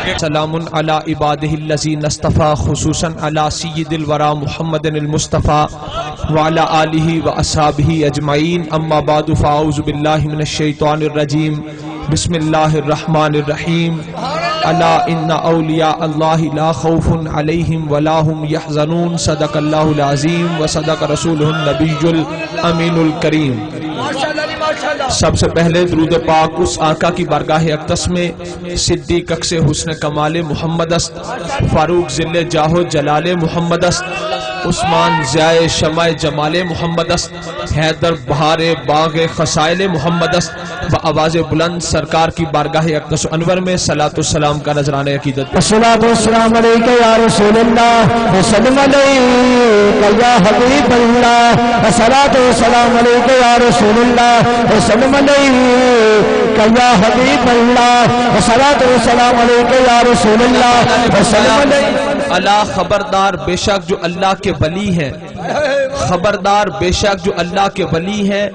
سلام علی عبادہ الذین اصطفى خصوصا علی سید الورى محمد المصطفى وعلى آلہ واصحابہ اجمعین اما بعد فاعوذ باللہ من الشیطان الرجیم بسم اللہ الرحمن الرحیم الا ان اولیاء اللہ لا خوف علیہم ولا هم يحزنون صدق اللہ العظیم وصدق رسولہ النبی الامین الکریم۔ سب سے پہلے درود پاک اس آقا کی بارگاہ اقدس میں صدیق اکس حسن کمال محمد است، فاروق ذل جاہ جلال محمد است، عثمان ضیاء شمع جمال محمد است، حیدر بہار باغ خسائل محمد است، بآواز بلند سرکار کی بارگاہ اقدس انور میں صلاۃ والسلام کا نذرانہ عقیدت۔ الصلاۃ والسلام علیک یا رسول اللہ وسلم علیک یا حبیب اللہ، الصلاۃ والسلام علیک یا رسول اللہ وسلم علیک یا حبیب اللہ، الصلاۃ والسلام علیک یا رسول اللہ وسلم علیک۔ اللہ خبردار بے شک جو اللہ کے ولی ہیں، خبردار بے شک جو اللہ کے ولی ہیں،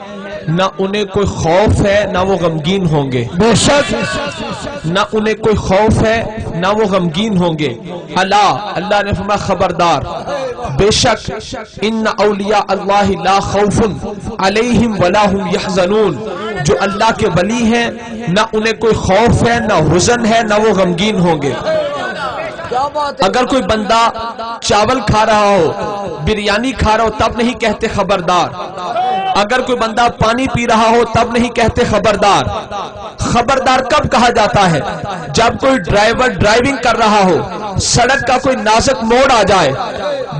نہ انہیں کوئی خوف ہے نہ وہ غمگین ہوں گے، بے شک نہ انہیں کوئی خوف ہے نہ وہ غمگین ہوں گے۔ اللہ نے فرمایا خبردار بے شک ان اولیاء اللہ لا خوف علیہم ولا هم یحزنون، جو اللہ کے ولی ہیں نہ انہیں کوئی خوف ہے نہ حزن ہے نہ وہ غمگین ہوں گے۔ اگر کوئی بندہ چاول کھا رہا ہو، بریانی کھا رہا ہو، تب نہیں کہتے خبردار۔ اگر کوئی بندہ پانی پی رہا ہو تب نہیں کہتے خبردار۔ خبردار کب کہا جاتا ہے؟ جب کوئی ڈرائیور ڈرائیونگ کر رہا ہو، سڑک کا کوئی نازک موڑ آ جائے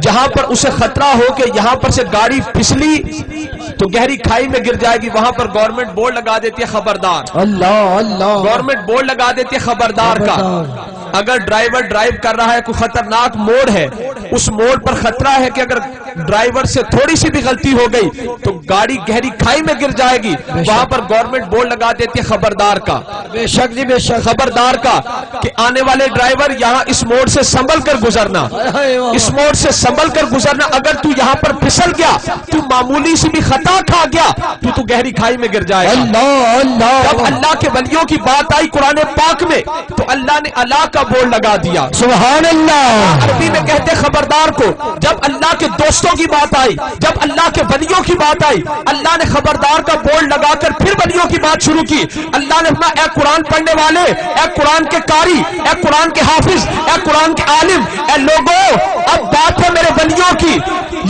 جہاں پر اسے خطرہ ہو کہ یہاں پر سے گاڑی پھسلی تو گہری کھائی میں گر جائے گی، وہاں پر گورنمنٹ بورڈ لگا دیتی ہے خبردار۔ اللہ اللہ، گورنمنٹ بورڈ لگا دیتی ہے خبردار کا۔ اگر ڈرائیور ڈرائیو کر رہا ہے، کوئی خطرناک موڑ ہے، اس موڑ پر خطرہ ہے کہ اگر ڈرائیور سے تھوڑی سی بھی غلطی ہو گئی تو گاڑی گہری کھائی میں گر جائے گی، وہاں پر گورنمنٹ بورڈ لگا دیتی ہے خبردار کا۔ بے شک جی بے شک، خبردار کا کہ آنے والے ڈرائیور یہاں اس موڑ سے سنبھل کر گزرنا، اس موڑ سے سنبھل کر گزرنا۔ اگر تو یہاں پر پھسل گیا، تو معمولی سی بھی خطا کھا گیا تو گہری کھائی میں گر جائے گا۔ اللہ اللہ، جب اللہ کے ولیوں کی بات آئی قرآن پاک میں تو اللہ نے اللہ کا بورڈ لگا دیا۔ سبحان اللہ، عربی میں کہتے خبردار کو۔ جب اللہ کے دوستوں کی بات آئی، جب اللہ کے ولیوں کی بات آئی، اللہ نے خبردار کا بورڈ لگا کر پھر ولیوں کی بات شروع کی۔ اللہ نے فرمایا اے قرآن پڑھنے والے، اے قرآن کے قاری، اے قرآن کے حافظ، اے قرآن کے عالم، اے لوگوں، اب بات ہے میرے ولیوں کی۔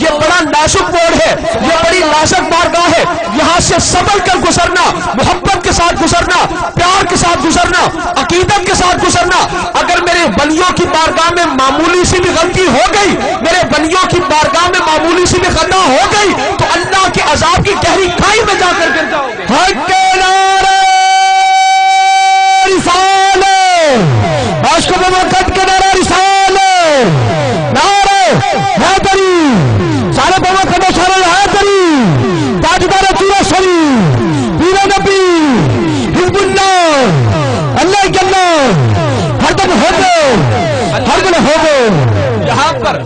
یہ بڑا نازک بورڈ ہے، یہ بڑی نازک بارگاہ ہے، یہاں سے سنبھل کر گزرنا، محبت کے ساتھ گزرنا، پیار کے ساتھ گزرنا، عقیدت کے ساتھ گزرنا۔ اگر میرے ولیوں کی بارگاہ میں معمولی سی بھی غلطی ہو گئی، میرے ولیوں کی بارگاہ میں معمولی سی بھی خطا ہو گئی تو اللہ کے عذاب کی گہری کھائی میں جا کر گر جاؤ گے۔ حق کے نعرے رسالت، عشق و محبت کے نعرے رسالت، نعرے حیدری، سارے محمد کا شرع حیدری، تاجدار چورا شریف، پیر نبی، حزب اللہ، اللہ کے اللہ، ہر دم ہو گئے، ہر دم ہو گئے۔ یہاں پر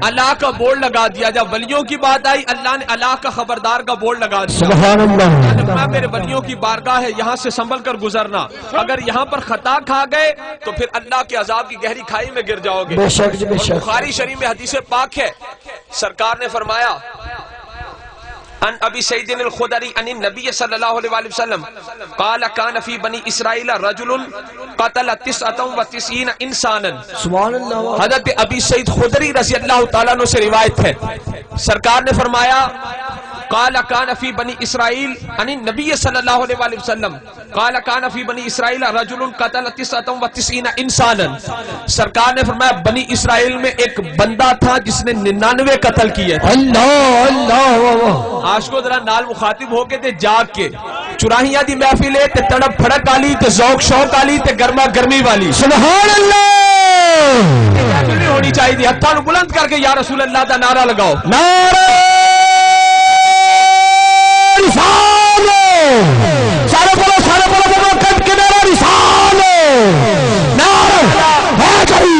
اللہ کا بورڈ لگا دیا۔ جب ولیوں کی بات آئی اللہ نے اللہ کا خبردار کا بورڈ لگا دیا۔ سبحان اللہ، میرے ولیوں کی بارگاہ ہے، یہاں سے سنبھل کر گزرنا۔ اگر یہاں پر خطا کھا گئے تو پھر اللہ کے عذاب کی گہری کھائی میں گر جاؤ گے۔ بے شک جی بے شک، بخاری شریف میں حدیث پاک ہے، سرکار نے فرمایا ان ابی سعید الخدری ان النبی صلی اللہ علیہ وسلم قال کان فی بنی اسرائیل رجل قتل 99 انسانا۔ سبحان اللہ، حضرت ابی سعید خدری رضی اللہ تعالیٰ عنہ سے روایت ہے، سرکار نے فرمایا قال کان فی بنی اسرائیل ان النبی صلی اللہ علیہ وسلم قال کان فی بنی اسرائیل رجل قتل 99 انسانا۔ سرکار نے فرمایا بنی اسرائیل میں ایک بندہ تھا جس نے 99 قتل کیے۔ اللہ اللہ، آج کو ذرا نال مخاطب ہو کے تے جاگ کے چراہیاں دی محفل ہے تے تڑپ پھڑک والی تے ذوق شوق والی تے گرما گرمی والی۔ سبحان اللہ، محفل ہونی چاہیے، ہتھاں نو بلند کر کے یا رسول اللہ دا نعرہ لگاؤ۔ نعرہ رسالت، سارے بولو محبت کے نعرہ رسالت، نعرہ حیدری۔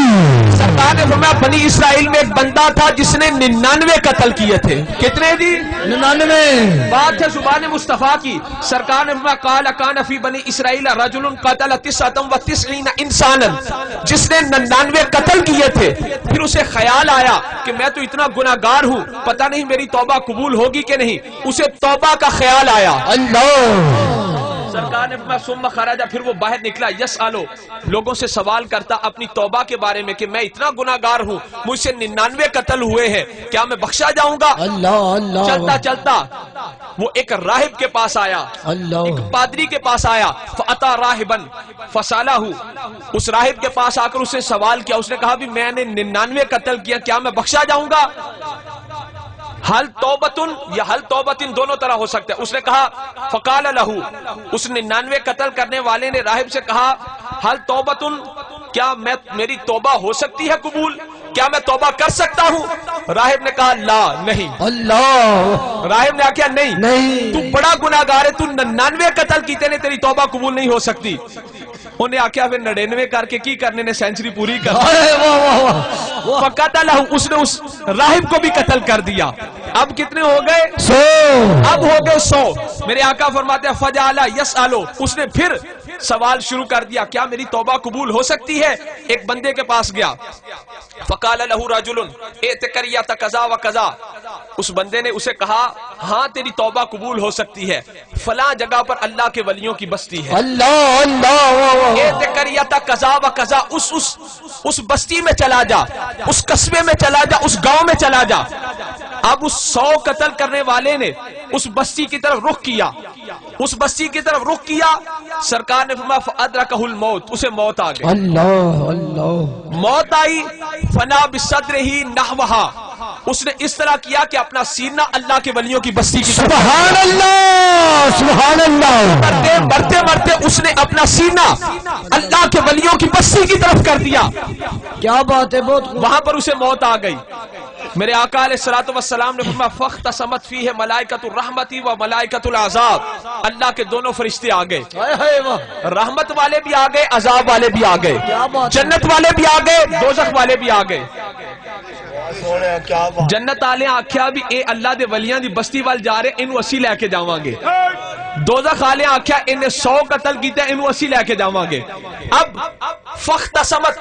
سرکار نے فرمایا بنی اسرائیل میں ایک بندہ بندہ تھا جس نے 99 قتل کیے تھے. کتنے جی؟ 99. بات ہے زبان مصطفیٰ کی. سرکار نے فرمایا قال کان فی بنی اسرائیل رجل قتل 99 انسانا. جس نے 99 قتل کیے تھے، پھر اسے خیال آیا کہ میں تو اتنا گناہگار ہوں، پتہ نہیں میری توبہ قبول ہوگی کہ نہیں. اسے توبہ کا خیال آیا. اللہ. سرکار نے فرمایا ثم خرج، پھر وہ باہر نکلا، یسالو، لوگوں سے سوال کرتا اپنی توبہ کے بارے میں کہ میں اتنا گناہگار ہوں، مجھ سے 99 قتل ہوئے ہیں، کیا میں بخشا جاؤں گا؟ اللہ اللہ. چلتا چلتا وہ ایک راہب کے پاس آیا، اللہ. ایک پادری کے پاس آیا. فاتا راہبن فسالہ، اس راہب کے پاس آ کر اس نے سوال کیا. اس نے کہا بھی میں نے 99 قتل کیا، کیا میں بخشا جاؤں گا؟ حل توبتن یا حل توبتن دونوں طرح ہو سکتا ہے. اس نے کہا فقال لہو، اس 99 قتل کرنے والے نے راہب سے کہا حل توبتن، کیا میری توبہ ہو سکتی ہے قبول؟ کیا میں توبہ کر سکتا ہوں؟ راہب نے کہا لا، نہیں. اللہ. راہب نے کہا نہیں، تو بڑا گناہگار ہے، تو 99 قتل کیتے نے، تیری توبہ قبول نہیں ہو سکتی. انہیں آکھیا پھر 99 کر کے کی کرنے نے، سینچری پوری کر. فقتلہ، اس نے اس راہب کو بھی قتل کر دیا. اب کتنے ہو گئے؟ 100. اب ہو گئے 100. میرے آقا فرماتے ہیں فجعل یسألو، اس نے پھر سوال شروع کر دیا کیا میری توبہ قبول ہو سکتی ہے؟ ایک بندے کے پاس گیا. فقال لہ رجل ائتکریت کذا و کذا، اس بندے نے اسے کہا ہاں تیری توبہ قبول ہو سکتی ہے، فلاں جگہ پر اللہ کے ولیوں کی بستی ہے. اللہ اللہ. ائتکریت کذا و کذا، اس بستی میں چلا جا، اس قصبے میں چلا جا، اس گاؤں میں چلا جا. اب اس 100 قتل کرنے والے نے اس بستی کی طرف رخ کیا، اس بستی کی طرف رخ کیا. سرکار نے فرمایا فادرکہ الموت، اسے موت آ گئی. اللہ اللہ. موت آئی. فنا بصدرہ نحوہا، اس نے اس طرح کیا کہ اپنا سینہ اللہ کے ولیوں کی بستی کی طرف. سبحان اللہ سبحان اللہ. مرتے مرتے مرتے اس نے اپنا سینہ اللہ کے ولیوں کی بستی کی طرف کر دیا. کیا بات ہے، بہت. وہاں پر اسے موت آ گئی. میرے آقا علیہ الصلوۃ والسلام نے فرمایا فاختصمت فیہ ملائکۃ الرحمت و ملائکۃ العذاب، اللہ کے دونوں فرشتے آ گئے، رحمت والے بھی آ گئے، عذاب والے بھی آ گئے، جنت والے بھی آ گئے، دوزخ والے بھی آ گئے. جنت والے آکھیا بھی اے اللہ دے ولیاں دی بستی وال جا رہے، انہوں اسی لے کے جاواں گے. دوزخ والے آکھیا انہیں 100 قتل کیتے، انہوں اسی لے کے جاواں گے. اب فاختصمت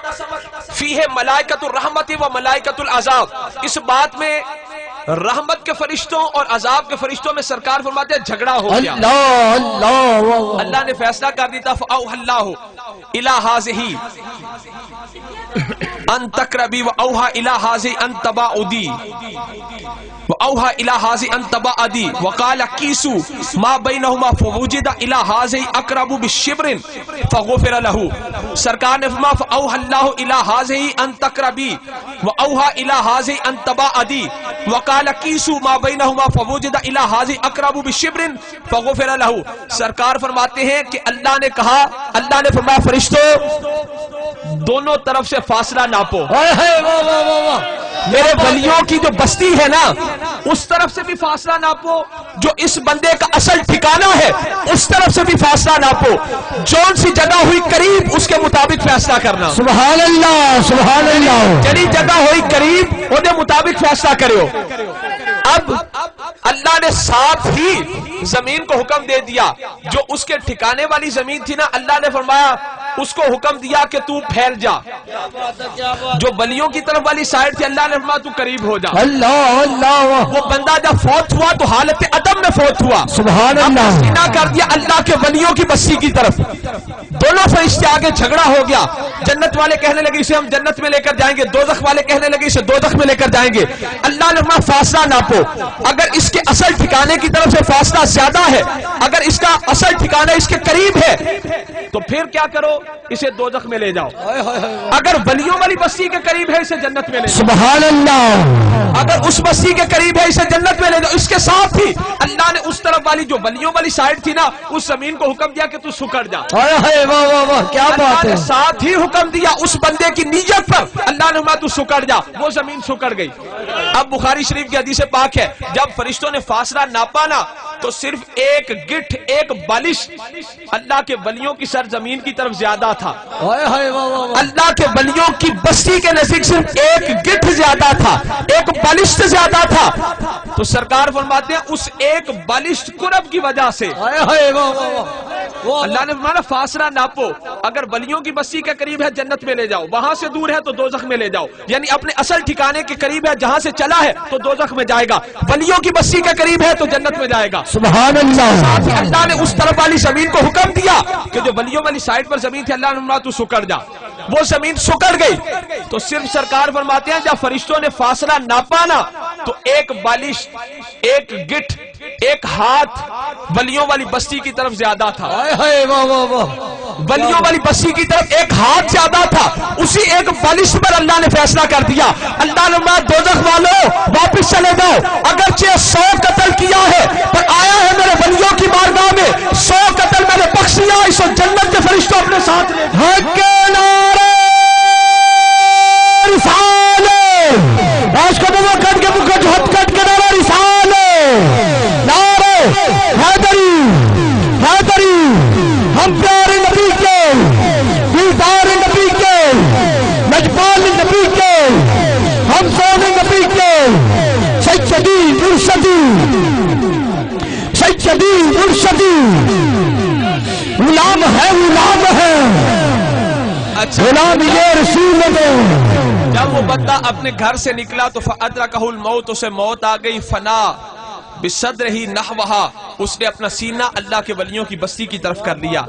فیہ ملائکۃ الرحمت و ملائکۃ العذاب، اس بات میں رحمت کے فرشتوں اور عذاب کے فرشتوں میں سرکار فرماتے ہیں جھگڑا ہو گیا. اللہ اللہ. اللہ نے فیصلہ کر دیتا فاوحى اللہ الی ھذہ ان تقربی واوحى الی ھذہ ان تباعدی واوحى الى هذه ان تبعدي وقال كيسوا ما بينهما فوجد الى هذه اقرب بالشبر فغفر له. سرکار نے فرمایا فاوحى الله الى هذه ان تقربي واوحى الى هذه ان تبعدي وقال كيسوا ما بينهما فوجد الى هذه اقرب بالشبر فغفر له. سرکار فرماتے ہیں کہ اللہ نے کہا، اللہ نے فرمایا فرشتوں دونوں طرف سے فاصلہ ناپو. میرے ولیوں کی جو بستی ہے نا اس طرف سے بھی فاصلہ ناپو، جو اس بندے کا اصل ٹھکانہ ہے اس طرف سے بھی فاصلہ ناپو، جون سی جگہ ہوئی قریب اس کے مطابق فیصلہ کرنا. سبحان اللہ سبحان اللہ. جڑی جگہ ہوئی قریب اودے مطابق فیصلہ کریو. اب اللہ نے ساتھ ہی زمین کو حکم دے دیا، جو اس کے ٹھکانے والی زمین تھی نا، اللہ نے فرمایا اس کو حکم دیا کہ تو پھیل جا. جو ولیوں کی طرف والی سائڈ تھی اللہ نے فرمایا تو قریب ہو جا. اللہ اللہ. وہ بندہ جب فوت ہوا تو حالت عدم میں فوت ہوا. سبحان اللہ. سینہ کر دیا اللہ کے ولیوں کی بستی کی طرف. دونوں فرشتے آگے جھگڑا ہو گیا. جنت والے کہنے لگے اسے ہم جنت میں لے کر جائیں گے، دوزخ والے کہنے لگے اسے دوزخ میں لے کر جائیں گے. اللہ نے فرمایا فاصلہ ناپو، اگر اس کے اصل ٹھکانے کی طرف سے فاصلہ زیادہ ہے، اگر اس کا اصل ٹھکانہ اس کے قریب ہے تو پھر کیا کرو، اسے دوزخ میں لے جاؤ. اگر ولیوں والی بستی کے قریب ہے اسے جنت میں لے جاؤ. سبحان اللہ. اگر اس بستی کے قریب ہے اسے جنت میں لے جاؤ. اس کے ساتھ ہی اللہ نے اس طرف والی جو ولیوں والی سائڈ تھی نا اس زمین کو حکم دیا کہ تو سکڑ جا. کیا بات اللہ نے ہے. ساتھ ہی حکم دیا اس بندے کی نیت پر، اللہ نے فرمایا تو سکڑ جا. وہ زمین سکڑ گئی. اب بخاری شریف کی حدیث پاک ہے جب فرشتوں نے فاصلہ ناپا نا تو صرف ایک گٹھ ایک بالش اللہ کے ولیوں کی سرزمین کی طرف زیادہ تھا. اللہ کے ولیوں کی بستی کے نزدیک صرف ایک گٹھ زیادہ تھا, ایک بالش سے زیادہ تھا. تو سرکار فرماتے ہیں اس ایک بالش قرب کی وجہ سے اللہ نے فرمایا فاصلہ ناپو, اگر ولیوں کی بستی کے قریب ہے جنت میں لے جاؤ, وہاں سے دور ہے تو دوزخ میں لے جاؤ. یعنی اپنے اصل ٹھکانے کے قریب ہے, جہاں سے چلا ہے تو دوزخ میں جائے گا, ولیوں کی بستی کے قریب ہے تو جنت میں جائے گا. سبحان اللہ. ساتھ ہی اللہ نے اس طرف والی زمین کو حکم دیا کہ جو ولیوں والی سائٹ پر زمین تھی, اللہ نے فرمایا تو سکڑ جا. وہ زمین سکڑ گئی. تو صرف سرکار فرماتے ہیں جب فرشتوں نے فاصلہ ناپا نا تو ایک بالش, ایک گٹھ, ایک ہاتھ ولیوں والی بستی کی طرف زیادہ تھا. ولیوں والی بستی کی طرف ایک ہاتھ زیادہ تھا. اسی ایک بالش پر اللہ نے فیصلہ کر دیا. اللہ نے فرمایا دوزخ والوں واپس چلے جاؤ, اگرچہ 100 قتل کیا ہے پر آیا ہے میرے ولیوں کی بارگاہ میں, 100 قتل میں نے بخش دیا, اس وقت جنت کے فرشتوں اپنے ساتھ لے. حق کے نعرے رسالت, آج کا بابا کٹ کے مکھ ہتھ کٹ کے نعرہ رسالت, نعرہ حیدری, حیدری. ہم پیارے نبی کے, دیدار نبی کے, نجبان نبی کے, ہم سونے نبی کے, سیدی مرشدی, سیدی مرشدی, غلام ہے, غلام ہے, غلام یہ رسول دے. جب وہ بندہ اپنے گھر سے نکلا تو فَأَدْرَكَهُ الْمَوْتُ, اسے موت آ گئی. فنا بِصَدْرِهِ نَحْوَهَا, اس نے اپنا سینہ اللہ کے ولیوں کی بستی کی طرف کر لیا.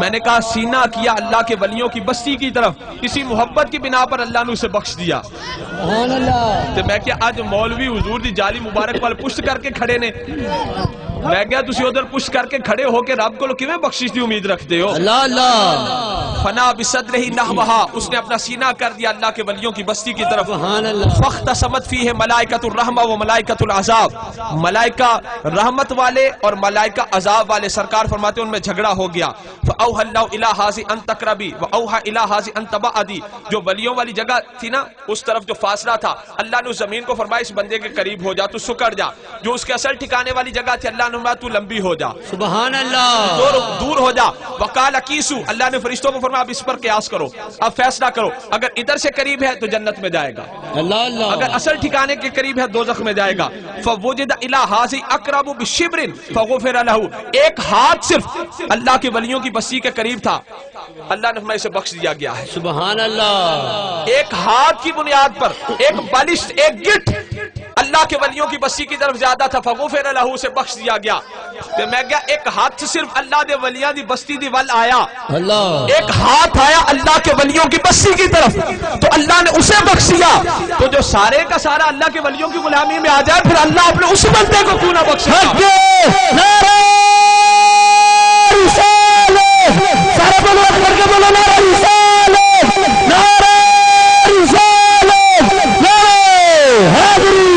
میں نے کہا سینہ کیا اللہ کے ولیوں کی بستی کی طرف, اسی محبت کی بنا پر اللہ نے اسے بخش دیا. سبحان اللہ. تو میں کیا آج مولوی حضور دی جالی مبارک والے پشت کر کے کھڑے نے, میں کیا تسی ادھر پشت کر کے کھڑے ہو کے رب کو کیویں بخشش دی امید رکھتے ہو؟ اللہ اللہ. فنا بصدرہ نحوہا, اس نے اپنا سینہ کر دیا اللہ کے ولیوں کی بستی کی طرف. سبحان اللہ. فاختصمت فیہ ملائکۃ الرحمہ و ملائکۃ العذاب, ملائکہ رحمت والے اور ملائکہ عذاب والے سرکار فرماتے ہیں ان میں جھگڑا ہو گیا. فاوحى اللہ الی ھذی ان تقربی واوحى الی ھذی ان تبعدی, جو ولیوں والی جگہ تھی نا اس طرف جو فاصلہ تھا, اللہ نے اس زمین کو فرمایا اس بندے کے قریب ہو جا, تو سکڑ جا. جو اس کے اصل ٹھکانے والی جگہ تھی اللہ نے فرمایا تو لمبی ہو جا. سبحان اللہ. دور ہو جا. وقال قیسو, اللہ نے فرشتوں کو فرمایا اب اس پر قیاس کرو, اب فیصلہ کرو, اگر ادھر سے قریب ہے تو جنت میں جائے گا, اللہ اللہ, اگر اصل ٹھکانے کے قریب ہے دوزخ میں جائے گا. فوجد الی ھذی اقرب بشبر فغفر له, ایک ہاتھ صرف اللہ کے ولیوں کی بستی کے قریب تھا, اللہ نے فرمایا اسے بخش دیا گیا ہے. سبحان اللہ. ایک ہاتھ کی بنیاد پر ایک بالش, ایک گٹھ اللہ کے ولیوں کی بستی کی طرف زیادہ تھا, فغفر له, سے بخش دیا گیا. تو میں کیا ایک ہاتھ صرف اللہ دے ولیاں دی بستی دی ول آیا, اللہ ایک ہاتھ آیا اللہ کے ولیوں کی بستی کی طرف, تو اللہ نے اسے بخش دیا. تو جو سارے کا سارا اللہ کے ولیوں کی غلامی میں آ جائے, پھر اللہ اپنے اس بندے کو کیوں نہ بخشے. سارے بولو کر کے بولو نعرہ رسالت, نعرہ رسالت, نعرہ حیدری.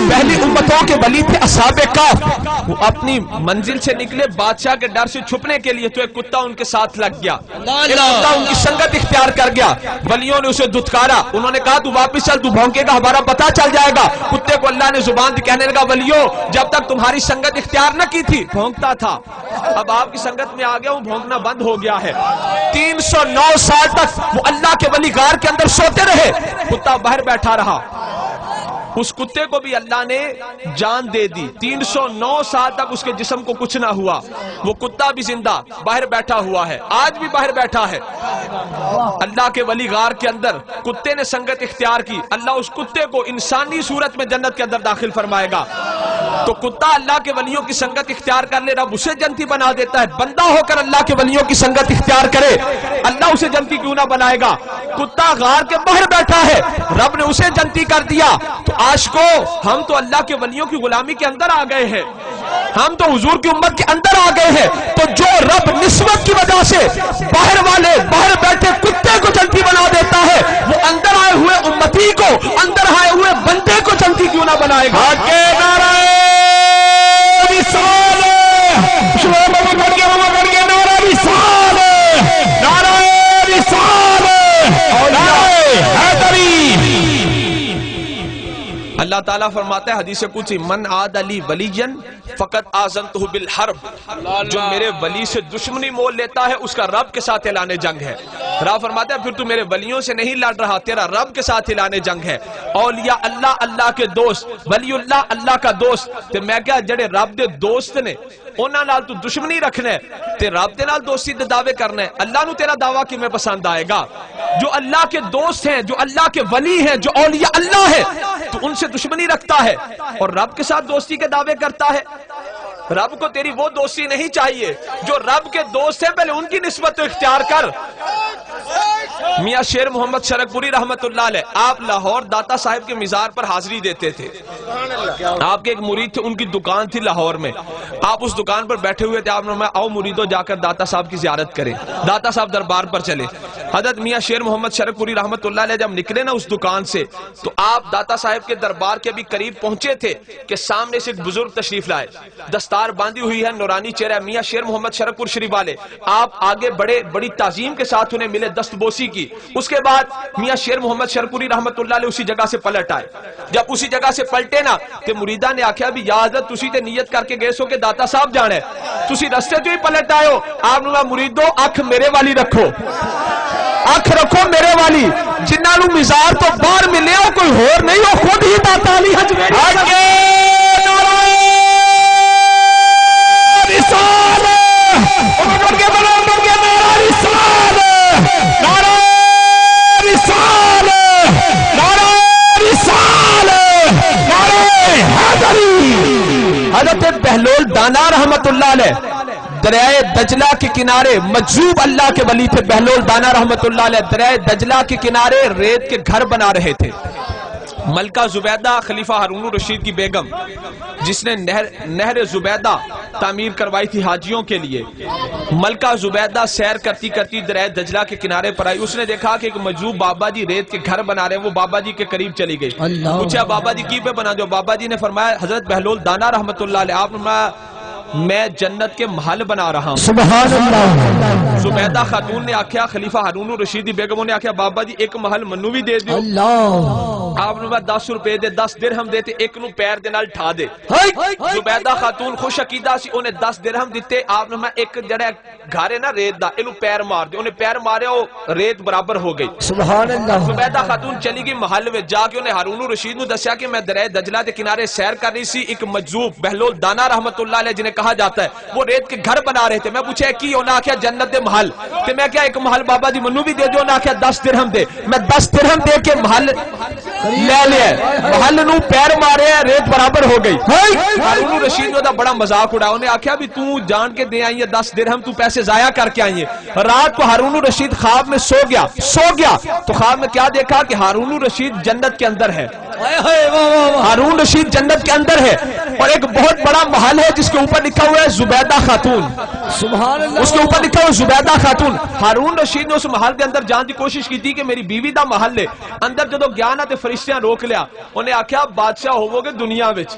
پہلی امتوں کے ولی تھے اصحاب کہف, وہ اپنی منزل سے نکلے بادشاہ کے ڈر سے چھپنے کے لیے, تو ایک کتا ان کے ساتھ لگ گیا, ایک کتا ان کی سنگت اختیار کر گیا. ولیوں نے اسے دھتکارا, انہوں نے کہا تو واپس چل, تو بھونکے گا ہمارا پتہ چل جائے گا. کتے کو اللہ نے زبان دی, کہنے لگا ولیوں جب تک تمہاری سنگت اختیار نہ کی تھی بھونکتا تھا, اب آپ کی سنگت میں آ گیا ہوں, بھونکنا بند ہو گیا ہے. 309 سال تک وہ اللہ کے ولی غار کے اندر سوتے رہے, کتا باہر بیٹھا رہا. اس کتے کو بھی اللہ نے جان دے دی, 309 سال تک اس کے جسم کو کچھ نہ ہوا. وہ کتا بھی زندہ باہر بیٹھا ہوا ہے, آج بھی باہر بیٹھا ہے. اللہ کے ولی غار کے اندر کتے نے سنگت اختیار کی, اللہ اس کتے کو انسانی صورت میں جنت کے اندر داخل فرمائے گا. تو کتا اللہ کے ولیوں کی سنگت اختیار کر لے, رب اسے جنتی بنا دیتا ہے. بندہ ہو کر اللہ کے ولیوں کی سنگت اختیار کرے, اللہ اسے جنتی کیوں نہ بنائے گا. کتا غار کے باہر بیٹھا ہے, رب نے اسے جنتی کر دیا. تو عاشقو, ہم تو اللہ کے ولیوں کی غلامی کے اندر آ گئے ہیں, ہم تو حضور کی امت کے اندر آ گئے ہیں. تو جو رب نسبت کی وجہ سے باہر والے باہر بیٹھے کتے کو جنتی بنا دیتا ہے, وہ اندر آئے ہوئے امتی کو, اندر آئے ہوئے بندے کو جنتی کیوں نہ بنائے گا. اللہ اللہ تعالیٰ فرماتا ہے حدیث قدسی من عاد لی ولیًا فقد آذنتہ بالحرب، جو میرے ولی سے دشمنی مول لیتا ہے اس کا رب کے ساتھ اعلان جنگ ہے۔ رب فرماتا ہے پھر تو میرے ولیوں سے نہیں لڑ رہا، تیرا رب کے ساتھ اعلان جنگ ہے۔ اولیاء اللہ اللہ کے دوست، ولی اللہ اللہ کا دوست، تے میں کیا جڑے رب دے دوست نے انہاں نال تو دشمنی رکھنا ہے تے رب دے نال دوستی دے دعوے کرنا ہے، اللہ نو تیرا دعویٰ کیویں پسند آئے گا؟ جو اللہ کے دوست ہیں، جو اللہ کے ولی ہیں، جو اولیاء اللہ ہے تو ان سے دشمنی رکھتا ہے اور رب کے ساتھ دوستی کے دعوے کرتا ہے۔ رب کو تیری وہ دوستی نہیں چاہیے جو رب کے دوست ہیں، پہلے ان کی نسبت تو اختیار کر۔ میاں شیر محمد شرک پوری رحمت اللہ علیہ، آپ لاہور داتا صاحب کے مزار پر حاضری دیتے تھے۔ آپ کے ایک مرید تھے، ان کی دکان تھی لاہور میں، آپ اس دکان پر بیٹھے ہوئے تھے، آپ نے فرمایا آؤ مریدو جا کر داتا صاحب کی زیارت کریں۔ داتا صاحب دربار پر چلے، حضرت میاں شیر محمد شرک پوری رحمت اللہ علیہ جب نکلے نا اس دکان سے تو آپ داتا صاحب کے دربار کے بھی قریب پہنچے تھے کہ سامنے سے ایک بزرگ تشریف لائے، دستار باندھی ہوئی ہے، نورانی چہرہ، میاں شیر محمد شرک پور شریف والے۔ آپ آگے بڑی تعظیم کے ساتھ انہیں ملے، دست بوسی کی۔ اس کے بعد میاں شیر محمد شرک پوری رحمت اللہ علیہ اسی جگہ سے پلٹ آئے۔ جب اسی جگہ سے پلٹے نا تے مریدہ نے آکھیا بھی یا حضرت تسی تے نیت کر کے گئے سو کہ داتا صاحب جانا ہے، تسی رستے تو ہی پلٹ آئے ہو۔ آپ نے کہا مریدو اکھ میرے والی رکھو، اکھ رکھو میرے والی، جنہاں نو مزار تو باہر ملے ہو کوئی ہور نہیں ہو، خود ہی داتا علی حجویری حضرت بہلول دانا رحمت اللہ علیہ دریائے دجلہ کے کنارے، مجذوب اللہ کے ولی تھے بہلول دانا رحمت اللہ علیہ، دریائے دجلہ کے کنارے ریت کے گھر بنا رہے تھے۔ ملکہ زبیدہ خلیفہ ہارون الرشید کی بیگم جس نے نہر زبیدہ تعمیر کروائی تھی حاجیوں کے لیے، ملکہ زبیدہ سیر کرتی کرتی دریائے دجلہ کے کنارے پر آئی، اس نے دیکھا کہ ایک مجذوب بابا جی ریت کے گھر بنا رہے ہیں، وہ بابا جی کے قریب چلی گئی، پوچھا بابا جی کی پہ بنا دو؟ بابا جی نے فرمایا حضرت بہلول دانا رحمت اللہ علیہ، آپ نے فرمایا میں جنت کے محل بنا رہا ہوں۔ سبحان اللہ۔ زبیدہ خاتون نے آکھیا، خلیفہ ہارون الرشید بیگموں نے آکھیا بابا جی ایک محل منو بھی دے دیو۔ آپ نے فرمایا 10 روپے دے، 10 درہم دے تے ایک نو پیر دے نال ٹھا دے۔ زبیدہ خاتون خوش عقیدہ سی، انہیں 10 درہم دیتے، آپ نے فرمایا ایک جڑا گھر ہے نا ریت دا، اینو پیر مار دے، انہیں پیر مارے او ریت برابر ہو گئی۔ سبحان اللہ۔ زبیدہ خاتون چلی گئی محل میں، جا کے انہیں ہارون الرشید نو دسیا کہ میں دریائے دجلہ کے کنارے سیر کر رہی سی، ایک مجذوب بہلول دانا رحمت اللہ علیہ جنہیں کہا جاتا ہے وہ ریت کے گھر بنا رہے تھے، میں پوچھا کی انہوں نے آکھیا جنت دے محل، کہ میں کیا ایک محل بابا جی منو بھی دے دو، انہوں نے آکھیا 10 درہم دے، میں 10 درہم دے کے محل لے لیا، محل نو پیر مارے ہیں، ریت برابر ہو گئی۔ ہارون الرشید نے بڑا مذاق اڑایا، انہیں آکھیا بھی تو جان کے دے آئی ہے 10 درہم، تو پیسے ضائع کر کے آئی ہے۔ رات کو ہارون الرشید خواب میں سو گیا تو خواب میں کیا دیکھا کہ ہارون الرشید جنت کے اندر ہے، ہارون رشید جنت کے اندر ہے اور ایک بہت بڑا محل ہے جس کے اوپر لکھا ہوا ہے زبیدہ خاتون، سبحان اللہ، اس کے اوپر لکھا ہوا زبیدہ خاتون۔ ہارون رشید نے اس محل کے اندر جان کی کوشش کی تھی کہ میری بیوی دا محل ہے، اندر جدو گیا نا تے فرشتیاں روک لیا، انہیں آکھیا بادشاہ ہوو گے دنیا وچ۔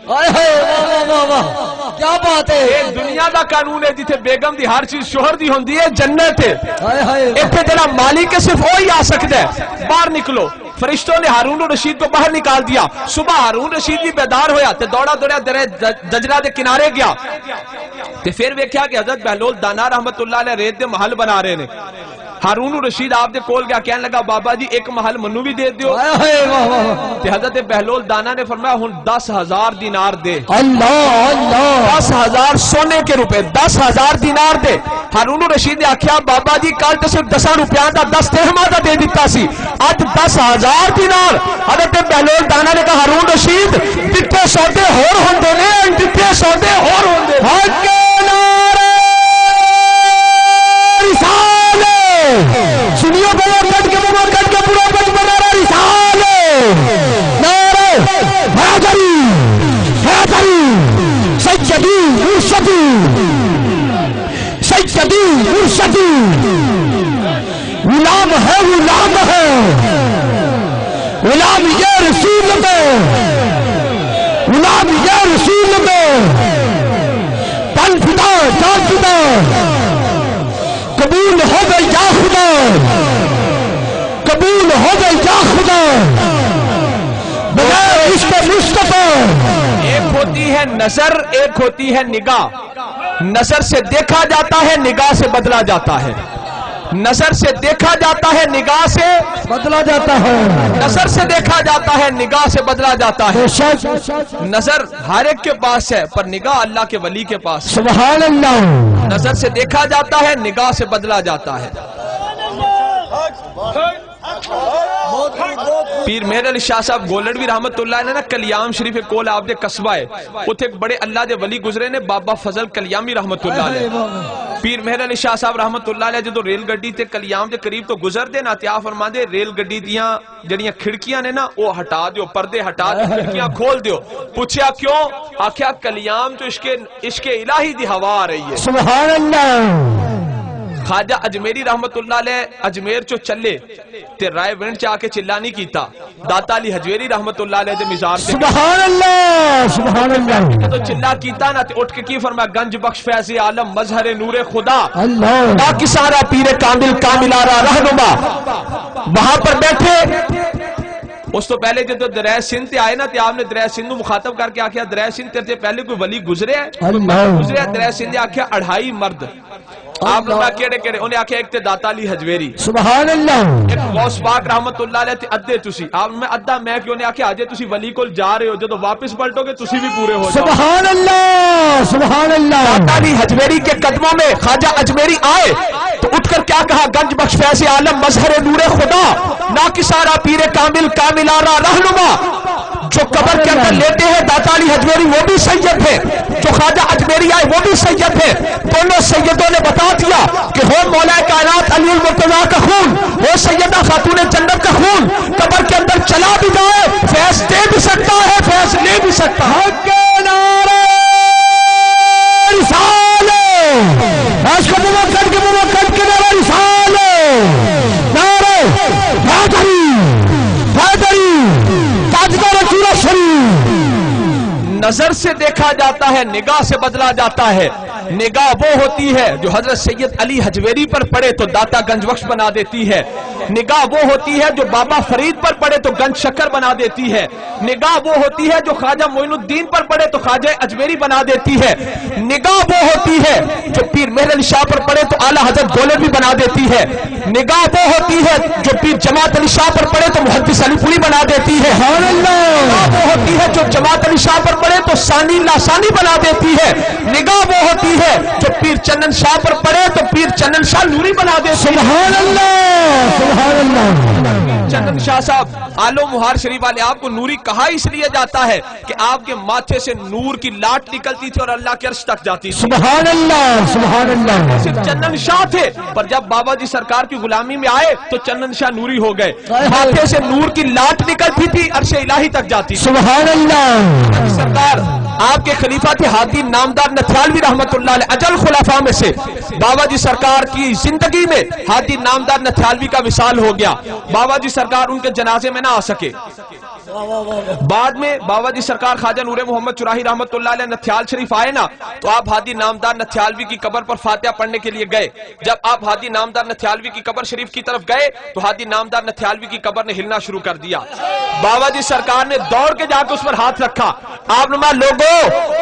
کیا بات ہے، دنیا دا قانون ہے جتھے بیگم دی ہر چیز شوہر دی ہوندی ہے، جنت ہے، ایتھے جڑا مالک ہے صرف وہی آ سکتا ہے، باہر نکلو۔ فرشتوں نے ہارون الرشید کو باہر نکال دیا، صبح ہارون رشید بھی بیدار ہویا تے دوڑا دریا دجلہ دے کنارے گیا تے پھر ویکھیا کہ حضرت بہلول دانا رحمت اللہ علیہ ریت دے محل بنا رہے نے۔ ہارون الرشید آپ دے کول گیا، کہنے لگا بابا جی ایک محل منو بھی دے دیو، تے حضرت بہلول دانا نے فرمایا ہن 10,000 دینار دے، اللہ 10,000 سونے کے روپے، 10,000 دینار دے۔ ہارون الرشید نے آکھیا بابا جی کل تے صرف 10 روپیاں دا 10 درہماں دا دے دیتا سی، اج 10,000 دینار۔ حضرت بہلول دانا نے کہا ہارون رشید دتے سودے ہور ہوندے نے، دتے سودے ہور ہوندے، حق نعرہ رسالہ، سنیو بابا کٹ کے پورا بچ بنارا رسالہ، نعرہ حیدری حیدری، سیدی مرشدی سیدی مرشدی، غلام ہے غلام ہے، غلام یہ رسول میں، غلام یہ رسول میں، تن فدا جان فدا، قبول ہو گئی یا خدا، قبول ہو گئی یا خدا، بغیر عشق مصطفیٰ. ایک ہوتی ہے نظر، ایک ہوتی ہے نگاہ. نظر سے دیکھا جاتا ہے، نگاہ سے بدلا جاتا ہے. نظر سے دیکھا جاتا ہے، نگاہ سے بدلا جاتا ہے. نظر سے دیکھا جاتا ہے، نگاہ سے بدلا جاتا ہے. بے شک. نظر ہر ایک کے پاس ہے، پر نگاہ اللہ کے ولی کے پاس ہے. سبحان اللہ. نظر سے دیکھا جاتا ہے، نگاہ سے بدلا جاتا ہے. پیر مہر علی شاہ صاحب گولڑوی رحمت اللہ نے نا کلیام شریف کول آپ دے قصبہ ہے اتھے ایک بڑے اللہ دے ولی گزرے نے بابا فضل کلیامی رحمت اللہ علیہ. پیر مہر علی شاہ صاحب رحمت اللہ علیہ جدو ریل گڈی تے کلیام دے قریب تو گزر دے نا تیا فرما دے ریل گڈی دیاں جڑیاں کھڑکیاں نے نا وہ ہٹا دیو، پردے ہٹا دیو، کھڑکیاں کھول دیو. پوچھیا کیوں؟ آکھیا کلیام تو عشق الہی دی ہوا آ رہی ہے. سبحان اللہ. خواجہ اجمیری رحمت اللہ علیہ اجمیر چو چلے تے رائے ونڈ چاہ کے چلا نہیں کیتا. داتا علی حجویری رحمت اللہ علیہ دے مزار سے سبحان اللہ. سبحان اللہ. تو چلا کیتا نا تے اٹھ کے کی فرمایا گنج بخش فیض عالم مظہر نور خدا اللہ. باقی سارا پیر کامل کامل آرا رہنما وہاں پر بیٹھے. اس تو پہلے جو دریا سندھ تے آئے نا تے آپ نے دریا سندھ مخاطب کر کے آکھیا دریا سندھ تے پہلے کوئی ولی گزرے ہے؟ گزرے دریا سندھ آکھیا 2.5 مرد. آپ نے کیڑے کیڑے انہیں آکھیا ایک تے داتا علی حجویری سبحان اللہ. ایک غوث پاک رحمت اللہ علیہ تے ادھے تسی. آپ میں ادھا میں کیوں نے آکھیا آجے تسی ولی کو جا رہے ہو جدو واپس پلٹو گے تسی بھی پورے ہو جاؤ. سبحان اللہ. سبحان اللہ. داتا علی حجویری کے قدموں میں خواجہ اجمیری آئے تو اٹھ کر کیا کہا گنج بخش فیض عالم مظہر نور خدا ناکسارا پیر کامل کامل آرا رہنما. جو قبر کے اندر لیتے ہیں داتا علی حجویری وہ بھی سید ہے، جو خواجہ اجمیری آئے وہ بھی سید ہے. دونوں سیدوں نے بتا دیا کہ ہو مولا کائنات علی المرتضیٰ کا خون، ہو سیدہ خاتون جنت کا خون قبر کے اندر چلا بھی جائے فیض دے بھی سکتا ہے، فیض لے بھی سکتا ہے. حق نعرہ رسالت. عشق موقت کے نعرہ رسالت. نعرہ حیدری حیدری تاجدار چورا شریف. نظر سے دیکھا جاتا ہے، نگاہ سے بدلا جاتا ہے. نگاہ وہ ہوتی ہے جو حضرت سید علی حجویری پر پڑے تو داتا گنج بخش بنا دیتی ہے. نگاہ وہ ہوتی ہے جو بابا فرید پر پڑے تو گنج شکر بنا دیتی ہے. نگاہ وہ ہوتی ہے جو خواجہ معین الدین پر پڑے تو خواجہ اجمیری بنا دیتی ہے. نگاہ وہ ہوتی ہے جو پیر مہر علی شاہ پر پڑے تو اعلیٰ حضرت گولڑوی بنا دیتی ہے. نگاہ وہ ہوتی ہے جو پیر جماعت علی شاہ پر پڑے تو محدث علی پوری بنا دیتی ہے. نگاہ وہ ہوتی ہے جو جماعت علی شاہ پر پڑے تو ثانی لاسانی بنا دیتی ہے. نگاہ وہ ہوتی ہے جو پیر چنن شاہ پر پڑے تو پیر چنن شاہ نوری بنا دیتی ہے. سبحان اللہ. سبحان اللہ. چنن شاہ صاحب آلو مہار شریف والے آپ کو نوری کہا اس لیے جاتا ہے کہ آپ کے ماتھے سے نور کی لاٹ نکلتی تھی اور اللہ کے عرش تک جاتی تھی. سبحان اللہ. سبحان اللہ. صرف چنن شاہ تھے پر جب بابا جی سرکار کی غلامی میں آئے تو چنن شاہ نوری ہو گئے. ماتھے سے نور کی لاٹ نکلتی تھی عرش الہی تک جاتی تھی. سبحان اللہ. سرکار آپ کے خلیفہ تھے ہادی نامدار نتھیالوی رحمت اللہ علیہ اجل خلفاء میں سے. بابا جی سرکار کی زندگی میں ہادی نامدار نتھیالوی کا وصال ہو گیا. بابا جی سرکار ان کے جنازے میں نہ آ سکے. بعد میں بابا جی سرکار خواجہ نور محمد چراہی رحمت اللہ علیہ نتھیال شریف آئے نا تو آپ ہادی نامدار نتھیالوی کی قبر پر فاتحہ پڑھنے کے لیے گئے. جب آپ ہادی نامدار نتھیالوی کی قبر شریف کی طرف گئے تو ہادی نامدار نتھیالوی کی قبر نے ہلنا شروع کر دیا. بابا جی سرکار نے دوڑ کے جا کے اس پر ہاتھ رکھا. آپ نے کہا لوگوں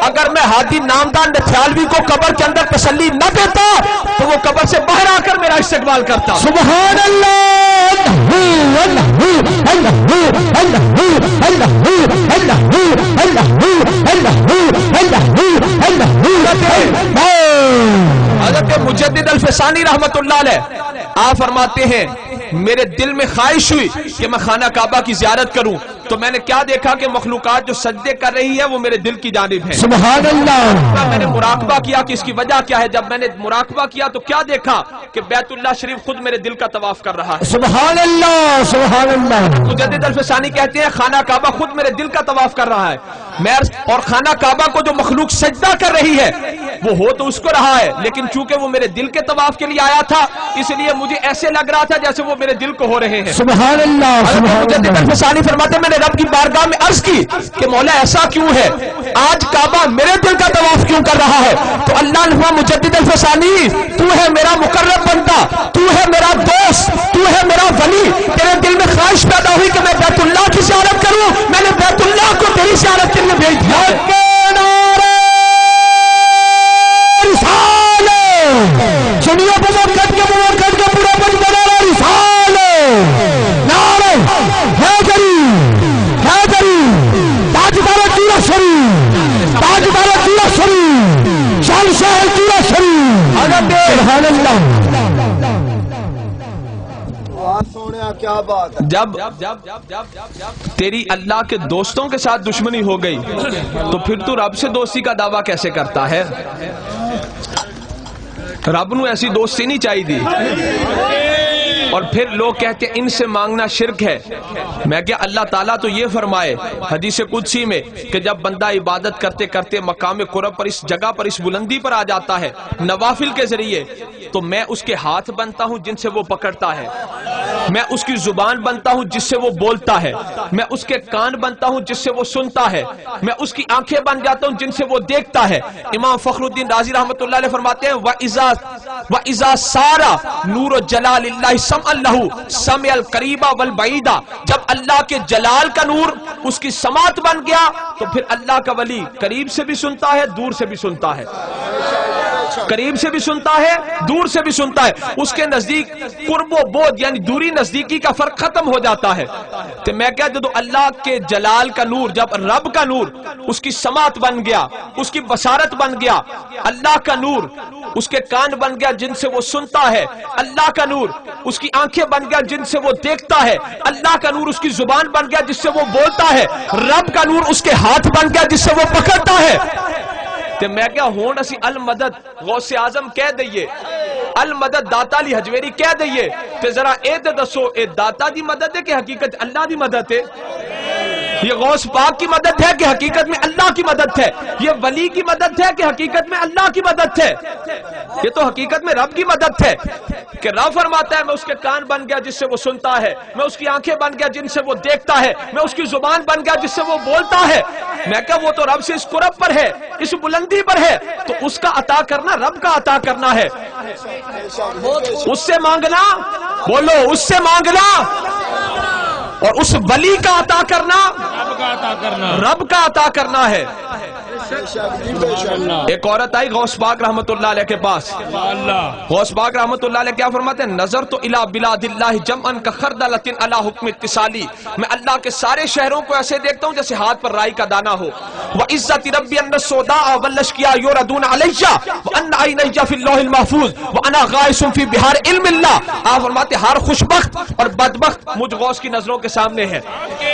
اگر میں ہادی نامدار نتھیالوی کو قبر کے اندر تسلی نہ دیتا تو وہ قبر سے باہر آ کر میرا استقبال کرتا. سبحان اللہ. حضرت مجدد الفسانی رحمت اللہ علیہ آپ فرماتے ہیں میرے دل میں خواہش ہوئی کہ میں خانہ کعبہ کی زیارت کروں تو میں نے کیا دیکھا کہ مخلوقات جو سجدے کر رہی ہے وہ میرے دل کی جانب ہے. سبحان اللہ. میں نے مراقبہ کیا کہ اس کی وجہ کیا ہے. جب میں نے مراقبہ کیا تو کیا دیکھا کہ بیت اللہ شریف خود میرے دل کا طواف کر رہا ہے. سبحان اللہ. سبحان اللہ. مجدد الفسانی کہتے ہیں خانہ کعبہ خود میرے دل کا طواف کر رہا ہے. اور خانہ کعبہ کو جو مخلوق سجدہ کر رہی ہے وہ ہو تو اس کو رہا ہے لیکن چونکہ وہ میرے دل کے طواف کے لیے آیا تھا اس لیے مجھے ایسے لگ رہا تھا جیسے وہ میرے دل کو ہو رہے ہیں. سبحان اللہ. مجدد الفسانی فرماتے ہیں میں نے رب کی بارگاہ میں عرض کی کہ مولا ایسا کیوں ہے آج کعبہ میرے دل کا طواف کیوں کر رہا ہے. تو اللہ نے فرمایا مجدد الفسانی تو ہے میرا مقرب بندہ، تو ہے میرا دوست، تو ہے میرا ولی. تیرے دل میں خواہش پیدا ہوئی کہ میں بیت اللہ کی زیارت کروں، میں نے بیت اللہ کو کیا بات ہے. جب تیری اللہ کے دوستوں کے ساتھ دشمنی ہو گئی تو پھر تو رب سے دوستی کا دعویٰ کیسے کرتا ہے؟ رب نو ایسی دوستی نہیں چاہیے دی. اور پھر لوگ کہتے ہیں ان سے مانگنا شرک ہے. میں کیا اللہ تعالیٰ تو یہ فرمائے حدیث قدسی میں کہ جب بندہ عبادت کرتے کرتے مقام قرب پر اس جگہ پر اس بلندی پر آ جاتا ہے نوافل کے ذریعے تو میں اس کے ہاتھ بنتا ہوں جن سے وہ پکڑتا ہے, میں اس کی زبان بنتا ہوں جس سے وہ بولتا ہے, میں اس کے کان بنتا ہوں جس سے وہ سنتا ہے, میں اس کی آنکھیں بن جاتا ہوں جن سے وہ دیکھتا ہے. امام فخر الدین رازی رحمۃ اللہ علیہ فرماتے ہیں وَإِذَا سَارَ نُورُ جَلَالِ اللَّهِ سَمْعًا لَهُ سَمِعَ الْقَرِيبَ وَالْبَعِيدَ. جب اللہ کے جلال کا نور اس کی سماعت بن گیا تو پھر اللہ کا ولی قریب سے بھی سنتا ہے دور سے بھی سنتا ہے, قریب سے بھی سنتا ہے دور سے بھی سنتا ہے. اس کے نزدیک قرب و بعد یعنی دوری نزدیکی کا فرق ختم ہو جاتا ہے. تو میں کہتا ہوں اللہ کے جلال کا نور جب رب کا نور اس کی سماعت بن گیا, اس کی بصارت بن گیا, اللہ کا نور اس کے کان بن گیا جن سے وہ سنتا ہے, اللہ کا نور اس کی آنکھیں بن گیا جن سے وہ دیکھتا ہے, اللہ کا نور اس کی زبان بن گیا جس سے وہ بولتا ہے, رب کا نور اس کے ہاتھ بن گیا جس سے وہ پکڑتا ہے. تو میں کیا ہون اسی المدد غوث اعظم کہہ دئیے, المدد داتا علی حجویری کہہ دئیے. تو ذرا اے دسو اے داتا دی مدد ہے کہ حقیقت اللہ دی مدد ہے؟ یہ غوث پاک کی مدد ہے کہ حقیقت میں اللہ کی مدد ہے؟ یہ ولی کی مدد ہے کہ حقیقت میں اللہ کی مدد ہے؟ یہ تو حقیقت میں رب کی مدد ہے کہ رب فرماتا ہے میں اس کے کان بن گیا جس سے وہ سنتا ہے, میں اس کی آنکھیں بن گیا جن سے وہ دیکھتا ہے, میں اس کی زبان بن گیا جس سے وہ بولتا ہے. میں کہا وہ تو رب سے اس قرب پر ہے, اس بلندی پر ہے, تو اس کا عطا کرنا رب کا عطا کرنا ہے. اس سے مانگنا, بولو اس سے مانگنا, اور اس ولی کا عطا کرنا رب کا عطا کرنا ہے. ایک عورت آئی غوث پاک رحمت اللہ علیہ کے پاس. غوث پاک رحمت اللہ علیہ کیا فرماتے ہیں؟ نظر تو الی بلاد اللہ جمعن کا خردلۃ علی حکم اتصالی. میں اللہ کے سارے شہروں کو ایسے دیکھتا ہوں جیسے ہاتھ پر رائی کا دانہ ہو. وعزت ربی ان السوداء والاشقیاء یردون علی وان عینی فی اللوح المحفوظ وانا غائص فی بحار علم اللہ. آپ فرماتے ہیں ہر خوشبخت اور بدبخت مجھ غوث کی نظروں کے سامنے ہے,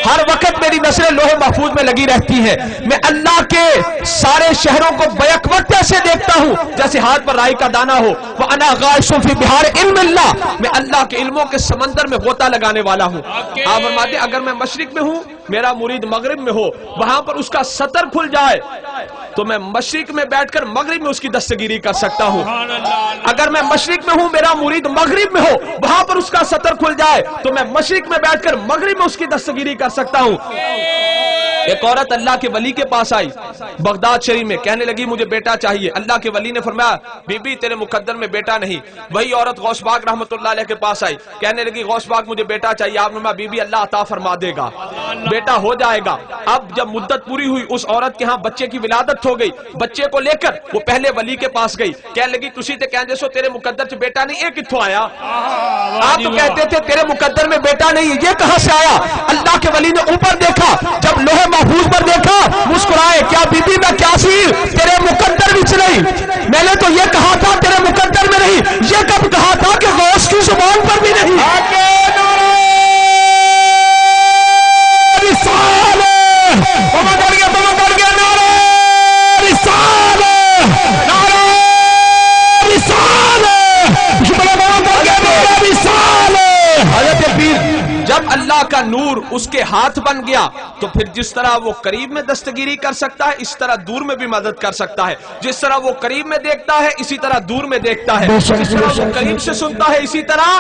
ہر وقت میری نظریں لوح محفوظ میں لگی رہتی ہیں. میں اللہ کے سارے شہروں کو بیک وقت ایسے دیکھتا ہوں جیسے ہاتھ پر رائی کا دانہ ہو. وَأَنَا غَائِصٌ فِي بِحَارِ عِلْمِ اللَّهِ. میں اللہ کے علموں کے سمندر میں غوطہ لگانے والا ہوں. آپ فرماتے ہیں اگر میں مشرق میں ہوں میرا مرید مغرب میں ہو, وہاں پر اس کا سطر کھل جائے تو میں مشرق میں بیٹھ کر مغرب میں اس کی دستگیری کر سکتا ہوں. اگر میں مشرق میں ہوں میرا مرید مغرب میں ہو, وہاں پر اس کا سطر کھل جائے تو میں مشرق میں بیٹھ کر مغرب میں اس کی دستگیری کر سکتا ہوں. ایک عورت اللہ کے ولی کے پاس آئی بغداد شریف میں, کہنے لگی مجھے بیٹا چاہیے. اللہ کے ولی نے فرمایا بی بی تیرے مقدر میں بیٹا نہیں. وہی عورت غوث پاک رحمت اللہ علیہ کے پاس آئی, کہنے لگی غوث پاک مجھے بیٹا چاہیے. آپ نے فرمایا بی بی اللہ عطا فرما دے گا, بیٹا ہو جائے گا. اب جب مدت پوری ہوئی اس عورت کے ہاں بچے کی ولادت ہو گئی. بچے کو لے کر وہ پہلے ولی کے پاس گئی, کہنے لگی تسی تے کہندے سو تیرے مقدر سے بیٹا نہیں, یہ کتھوں آیا؟ آپ تو کہتے تھے تیرے مقدر میں بیٹا نہیں, یہ کہاں سے آیا؟ اللہ کے ولی نے اوپر دیکھا, جب لوح محفوظ پر دیکھا مسکرائے, کیا بی بی میں کیا سی تیرے مقدر وچ نہیں؟ میں نے تو یہ کہا تھا تیرے مقدر میں نہیں, یہ کب کہا تھا کہ غوث کی زبان پر بھی نہیں. جب اللہ کا نور اس کے ہاتھ بن گیا تو پھر جس طرح وہ قریب میں دستگیری کر سکتا ہے اس طرح دور میں بھی مدد کر سکتا ہے. جس طرح وہ قریب میں دیکھتا ہے اسی طرح دور میں دیکھتا ہے. جس طرح وہ قریب سے سنتا ہے اسی طرح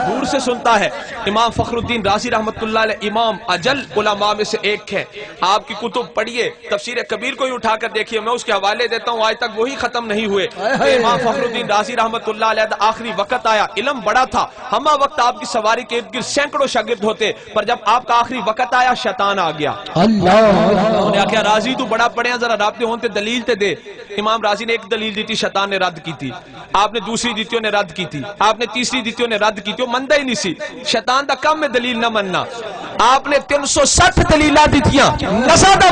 دور سے سنتا ہے. امام فخر الدین رازی رحمت اللہ علیہ امام اجل علماء میں سے ایک ہے. آپ کی کتب پڑھیے, تفسیر کبیر کو ہی اٹھا کر دیکھیے, میں اس کے حوالے دیتا ہوں, آج تک وہی ختم نہیں ہوئے. امام فخر الدین رازی رحمت اللہ علیہ آخری وقت آیا, علم بڑا تھا, ہمہ وقت آپ کی سواری کے ارد گرد سینکڑوں شاگرد ہوتے, پر جب آپ کا آخری وقت آیا شیطان آ گیا. انہوں نے کہا راضی تو بڑا پڑھے ہیں, ذرا رابطے ہونتے دلیل تے دے. امام راضی نے ایک دلیل دی تھی, شیطان نے رد کی تھی. آپ نے دوسری دیتیوں نے رد کی تھی, آپ نے تیسری دیتیوں نے رد کی تھی. وہ مندہ ہی نہیں سی, شیطان دا کم میں دلیل نہ مننا. آپ نے 360 دلیلہ دیتیاں, نزادہ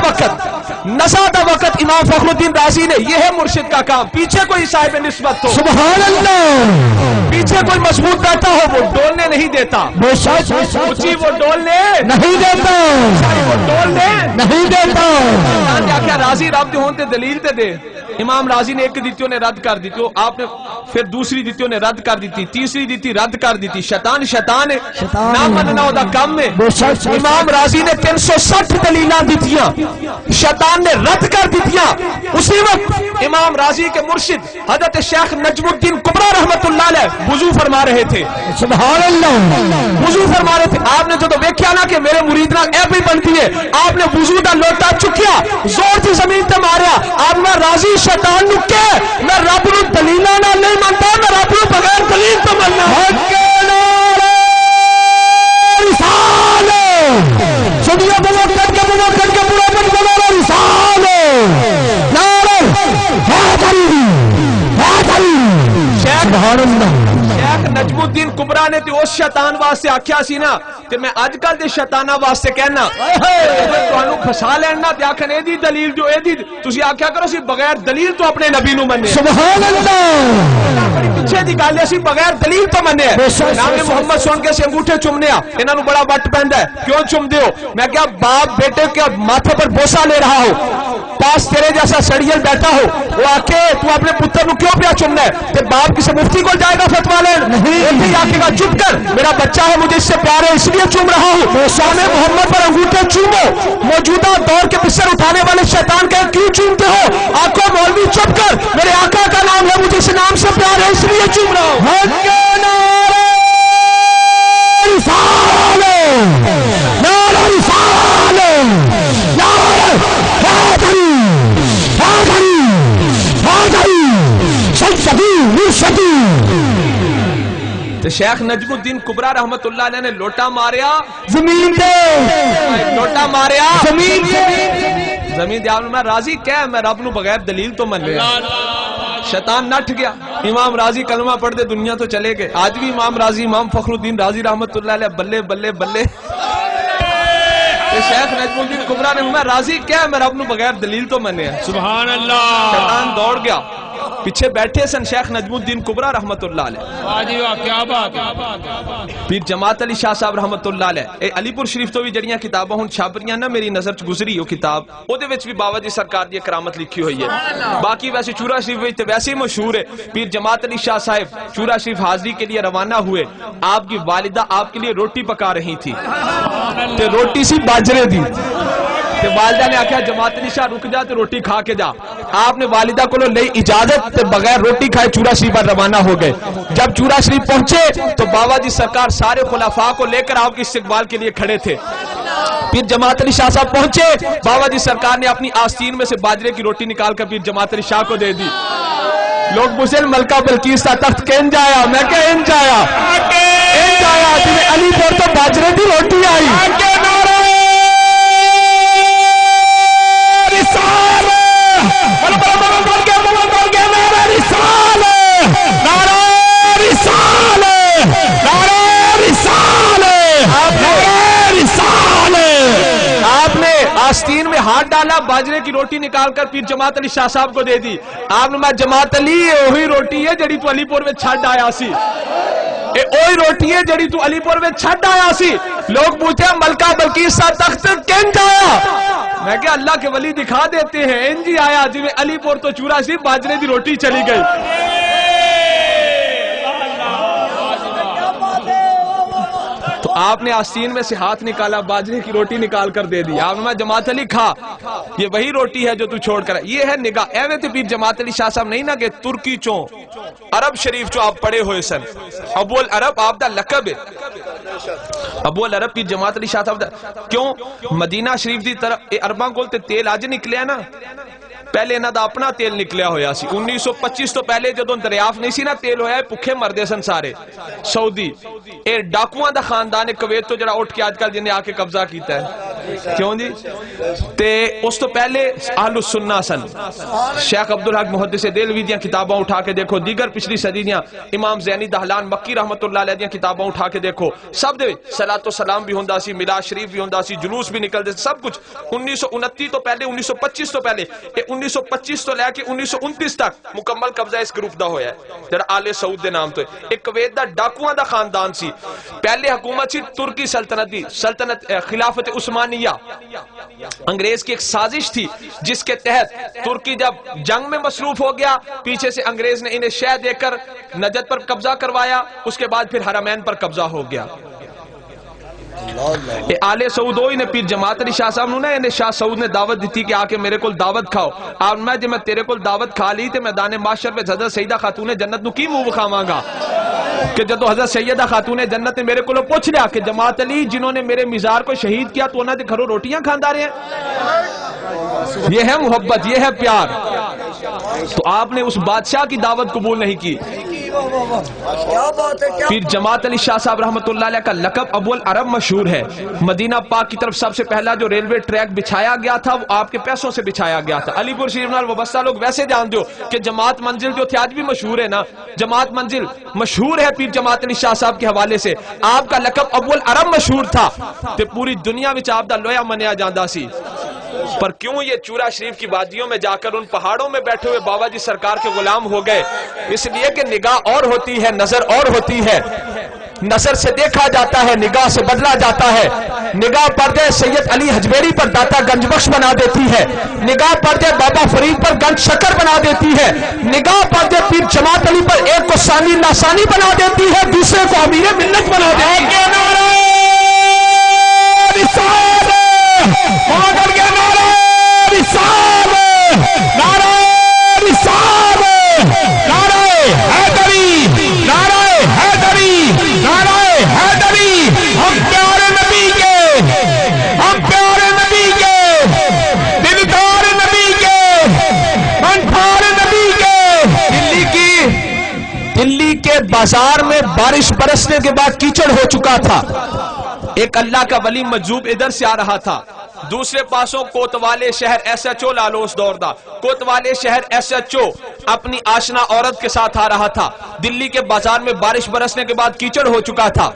وقت امام فخر الدین رازی نے, یہ ہے مرشد کا کام. پیچھے کوئی صاحب نسبت ہو, سبحان اللہ, پیچھے کوئی مضبوط چپ بیٹھا ہو وہ ڈولنے نہیں دیتا، اچھی وہ ڈولنے نہیں دیتا، وہ ڈولنے نہیں دیتا۔ کیا راضی رب دے ہون تے دلیل تے دے۔ امام راضی نے ایک دیتیوں نے رد کر دیتی، آپ نے پھر دوسری دیتیوں نے رد کر دیتی، تیسری دیتی رد کر دیتی۔ شیطان ہے، نہ مننا ہوتا کم ہے۔ امام راضی نے 360 دلیلاں دیتیاں، شیطان نے رد کر دیتیاں۔ اسی وقت امام راضی کے مرشد حضرت شیخ نجم الدین کبریٰ رحمت اللہ علیہ وضو فرما رہے تھے، سبحان اللہ، وضو فرما رہے تھے۔ آپ نے جو تو ویکھیا نا کہ میرے مرید نال اے بھی بنتی ہے، آپ نے وضو دا لوٹا چکیا، زور سے زمین تے ماریا۔ آپ میں راضی شیطان نو کہ میں رب نو دلیلاں نال نہیں منتا، میں رب نو بغیر دلیل تو مننا۔ حق نعرہ رسالت، سنیے بمکن کے پورا پر نعرہ رسالت، نعرہ حیدری، حیدری، سبحان اللہ۔ شیخ نجم الدین کبریٰ نے تے اس شیطان واسطے آکھیا سی نا تے میں اج کل دے شیطاناں واسطے کہنا تانوں پھسا لینا تے آکھن اے دی دلیل جو اے دی تسی آکھیا کرو سی بغیر دلیل تو اپنے نبی نو مننے، سبحان اللہ، بڑی پیچھے دی گل ہے سی بغیر دلیل تو مننے۔ نام محمد سن کے سی انگوٹھے چومنے آ، انہاں نو بڑا وٹ پیندا ہے، کیوں چومدے ہو؟ میں کہا باپ بیٹے کے ماتھے پر بوسا لے رہا ہو، پاس تیرے جیسا سڑیل بیٹھا ہو، وہ آکے تو اپنے پتر نو کیوں پیا چومنا ہے؟ تے باپ کسی مفتی کو جائے گا فتویٰ لین؟ نہیں، آکے گا چپ کر، میرا بچہ ہے مجھے اس سے پیار ہے اس لیے چوم رہا ہوں۔ شان محمد پر انگوٹھے چومو، موجودہ دور کے پسر اٹھانے والے شیطان کہے کیوں چومتے ہو؟ آقا مولوی چپ کر، میرے آقا کا نام ہے مجھے اس نام سے پیار ہے اس لیے چوم رہا ہوں۔ حق نعرہ رسالت، نعرہ رسالت، نعرہ حیدری، حیدری، حیدری، سلسبی مرشدی۔ تو شیخ نجم الدین کبریٰ رحمت اللہ علیہ نے لوٹا ماریا زمین دے، لوٹا ماریا زمین دے، زمین دے۔ میں راضی کیا ہے میں رب نو بغیر دلیل تو من لیا۔ شیطان نٹھ گیا، امام راضی کلمہ پڑھ دے دنیا تو چلے گئے۔ آج بھی امام راضی، امام فخر الدین راضی رحمت اللہ علیہ بلے بلے بلے۔ شیخ نجم الدین کبریٰ نے میں راضی کیا ہے میں رب نو بغیر دلیل تو منیا۔ سبحان اللہ، شیطان دوڑ گیا، پیچھے بیٹھے سن شیخ نجم الدین کبریٰ رحمت اللہ علیہ۔ واہ جی واہ، کیا بات ہے۔ پیر جماعت علی شاہ صاحب رحمت اللہ علیہ اے علی پور شریف تو بھی جڑیاں کتاباں ہن چھاپریاں نا میری نظر چ گزری وہ کتاب، او دے وچ بھی بابا جی سرکار دی کرامت لکھی ہوئی ہے۔ باقی ویسے چورا شریف وچ تے ویسے ہی مشہور ہے، پیر جماعت علی شاہ صاحب چورا شریف حاضری کے لیے روانہ ہوئے، آپ کی والدہ آپ کے لیے روٹی پکا رہی تھی تے روٹی سی باجرے دی تے والدہ نے آکھیا جماعت علی شاہ رک جا تے روٹی کھا کے جا۔ آپ نے والدہ کو لئی اجازت تے بغیر روٹی کھائے چورا شریف پر روانہ ہو گئے۔ جب چورا شریف پہنچے تو بابا جی سرکار سارے خلفاء کو لے کر آپ کے استقبال کے لیے کھڑے تھے۔ پیر جماعت علی شاہ صاحب پہنچے، بابا جی سرکار نے اپنی آستین میں سے باجرے کی روٹی نکال کر پیر جماعت علی شاہ کو دے دی۔ لوگ پوچھیں ملکہ بلقیس کا تخت کہیں جایا؟ میں کہ ان جایا جی علی پور تو باجرے کی روٹی آئی۔ آستین میں ہاتھ ڈالا، باجرے کی روٹی نکال کر پیر جماعت علی شاہ صاحب کو دے دی۔ آپ نے میں جماعت علی وہی روٹی ہے جڑی تو علی پور میں چھڈ آیا سی، اے وہی روٹی ہے جڑی تو علی پور میں چھڈ آیا سی۔ لوگ پوچھتے ہیں ملکہ بلقیس کا تخت کینج آیا؟ میں کہ اللہ کے ولی دکھا دیتے ہیں انج ہی آیا جی علی پور تو چورا سی باجرے دی روٹی چلی گئی۔ تو آپ نے آستین میں سے ہاتھ نکالا، باجرے کی روٹی نکال کر دے دی۔ آپ نے میں جماعت علی کھا، یہ وہی روٹی ہے جو تو چھوڑ کر، یہ ہے نگاہ۔ ایویں تے پیر جماعت علی شاہ صاحب نہیں نا کہ ترکی چوں عرب شریف چوں آپ پڑے ہوئے سن، ابو العرب آپ دا لقب ہے۔ ابو العرب پیر جماعت علی شاہ صاحب دا کیوں مدینہ شریف دی طرف عرباں کول تے تیل اج نکلیا نا، پہلے انہاں دا اپنا تیل نکلیا ہویا سی۔ 1925 تو پہلے جدوں دریافت نہیں سی نا تیل ہویا، بھکھے مردے سن سارے سعودی۔ اے ڈاکواں دا خاندان کویت تو جڑا اٹھ کے آج کل جن نے آ کے قبضہ کیتا ہے، کیوں جی؟ تے اس تو پہلے اہل السنہ سن۔ شیخ عبدالحق محدث دہلوی دیاں کتاباں اٹھا کے دیکھو، دیگر پچھلی صدی دیاں امام زینی دہلان مکی رحمت اللہ علیہ دیاں کتاباں اٹھا کے دیکھو، سب دے صلاۃ و سلام بھی ہوندا سی، میلاد شریف بھی ہوندا سی، جلوس بھی نکلدے، سب کچھ 1929 تو پہلے 1925 تو پہلے 1925 تو لے کے 1929 تک مکمل قبضہ اس گروپ دا ہویا ہے جڑا آل سعود دے نام تو ہے۔ ایک کویت دا ڈاکواں دا خاندان سی، پہلے حکومت سی ترکی سلطنت دی، سلطنت خلافت عثمانیہ، انگریز کی ایک سازش تھی جس کے تحت ترکی جب جنگ میں مصروف ہو گیا، پیچھے سے انگریز نے انہیں شہ دے کر نجد پر قبضہ کروایا، اس کے بعد پھر حرمین پر قبضہ ہو گیا۔ آل سعود ہوئی نے پیر جماعت علی شاہ صاحب نے انہیں شاہ سعود نے دعوت دیتی کہ آکے میرے کول دعوت کھاؤ، اور میں جب میں تیرے کول دعوت کھا لی تے میدان معاشر پہ حضرت سیدہ خاتون جنت نو کی منہ بکھاواں گا کہ جدو حضرت سیدہ خاتون جنت نے میرے کو پوچھ لیا کہ جماعت علی جنہوں نے میرے مزار کو شہید کیا تو انہوں نے گھروں روٹیاں کھاندا رہے ہیں؟ یہ ہے محبت، یہ ہے پیار۔ تو آپ نے اس بادشاہ کی دعوت قبول نہیں کی۔ پھر جماعت علی شاہ صاحب رحمت اللہ علیہ کا لقب ابو العرب مشہور ہے۔ مدینہ پاک کی طرف سب سے پہلا جو ریلوے ٹریک بچھایا گیا تھا وہ آپ کے پیسوں سے بچھایا گیا تھا۔ علی پور شریف نال وابستہ لوگ ویسے جان دو کہ جماعت منزل جو تھی آج بھی مشہور ہے نا، جماعت منزل مشہور ہے پیر جماعت علی شاہ صاحب کے حوالے سے۔ آپ کا لقب ابو العرب مشہور تھا تے پوری دنیا وچ آپ دا لویا منیا جاندا سی۔ پر کیوں یہ چورا شریف کی وادیوں میں جا کر ان پہاڑوں میں بیٹھے ہوئے بابا جی سرکار کے غلام ہو گئے؟ اس لیے کہ نگاہ اور ہوتی ہے، نظر اور ہوتی ہے۔ نظر سے دیکھا جاتا ہے، نگاہ سے بدلا جاتا ہے۔ نگاہ پردے سید علی حجویری پر داتا گنج بخش بنا دیتی ہے، نگاہ پردے بابا فرید پر گنج شکر بنا دیتی ہے، نگاہ پردے پیر جماعت علی پر ایک کو ثانی ناسانی بنا دیتی ہے، دوسرے کو امیر ملت بنا دیتی ہے۔ دلی کے بازار میں بارش برسنے کے بعد کیچڑ ہو چکا تھا۔ ایک اللہ کا ولی مجذوب ادھر سے آ رہا تھا، دوسرے پاسوں کوتوالے شہر ایس ایچ او لالوس دور دا، کوتوالے شہر ایس ایچ او اپنی آشنا عورت کے ساتھ آ رہا تھا۔ دلی کے بازار میں بارش برسنے کے بعد کیچڑ ہو چکا تھا،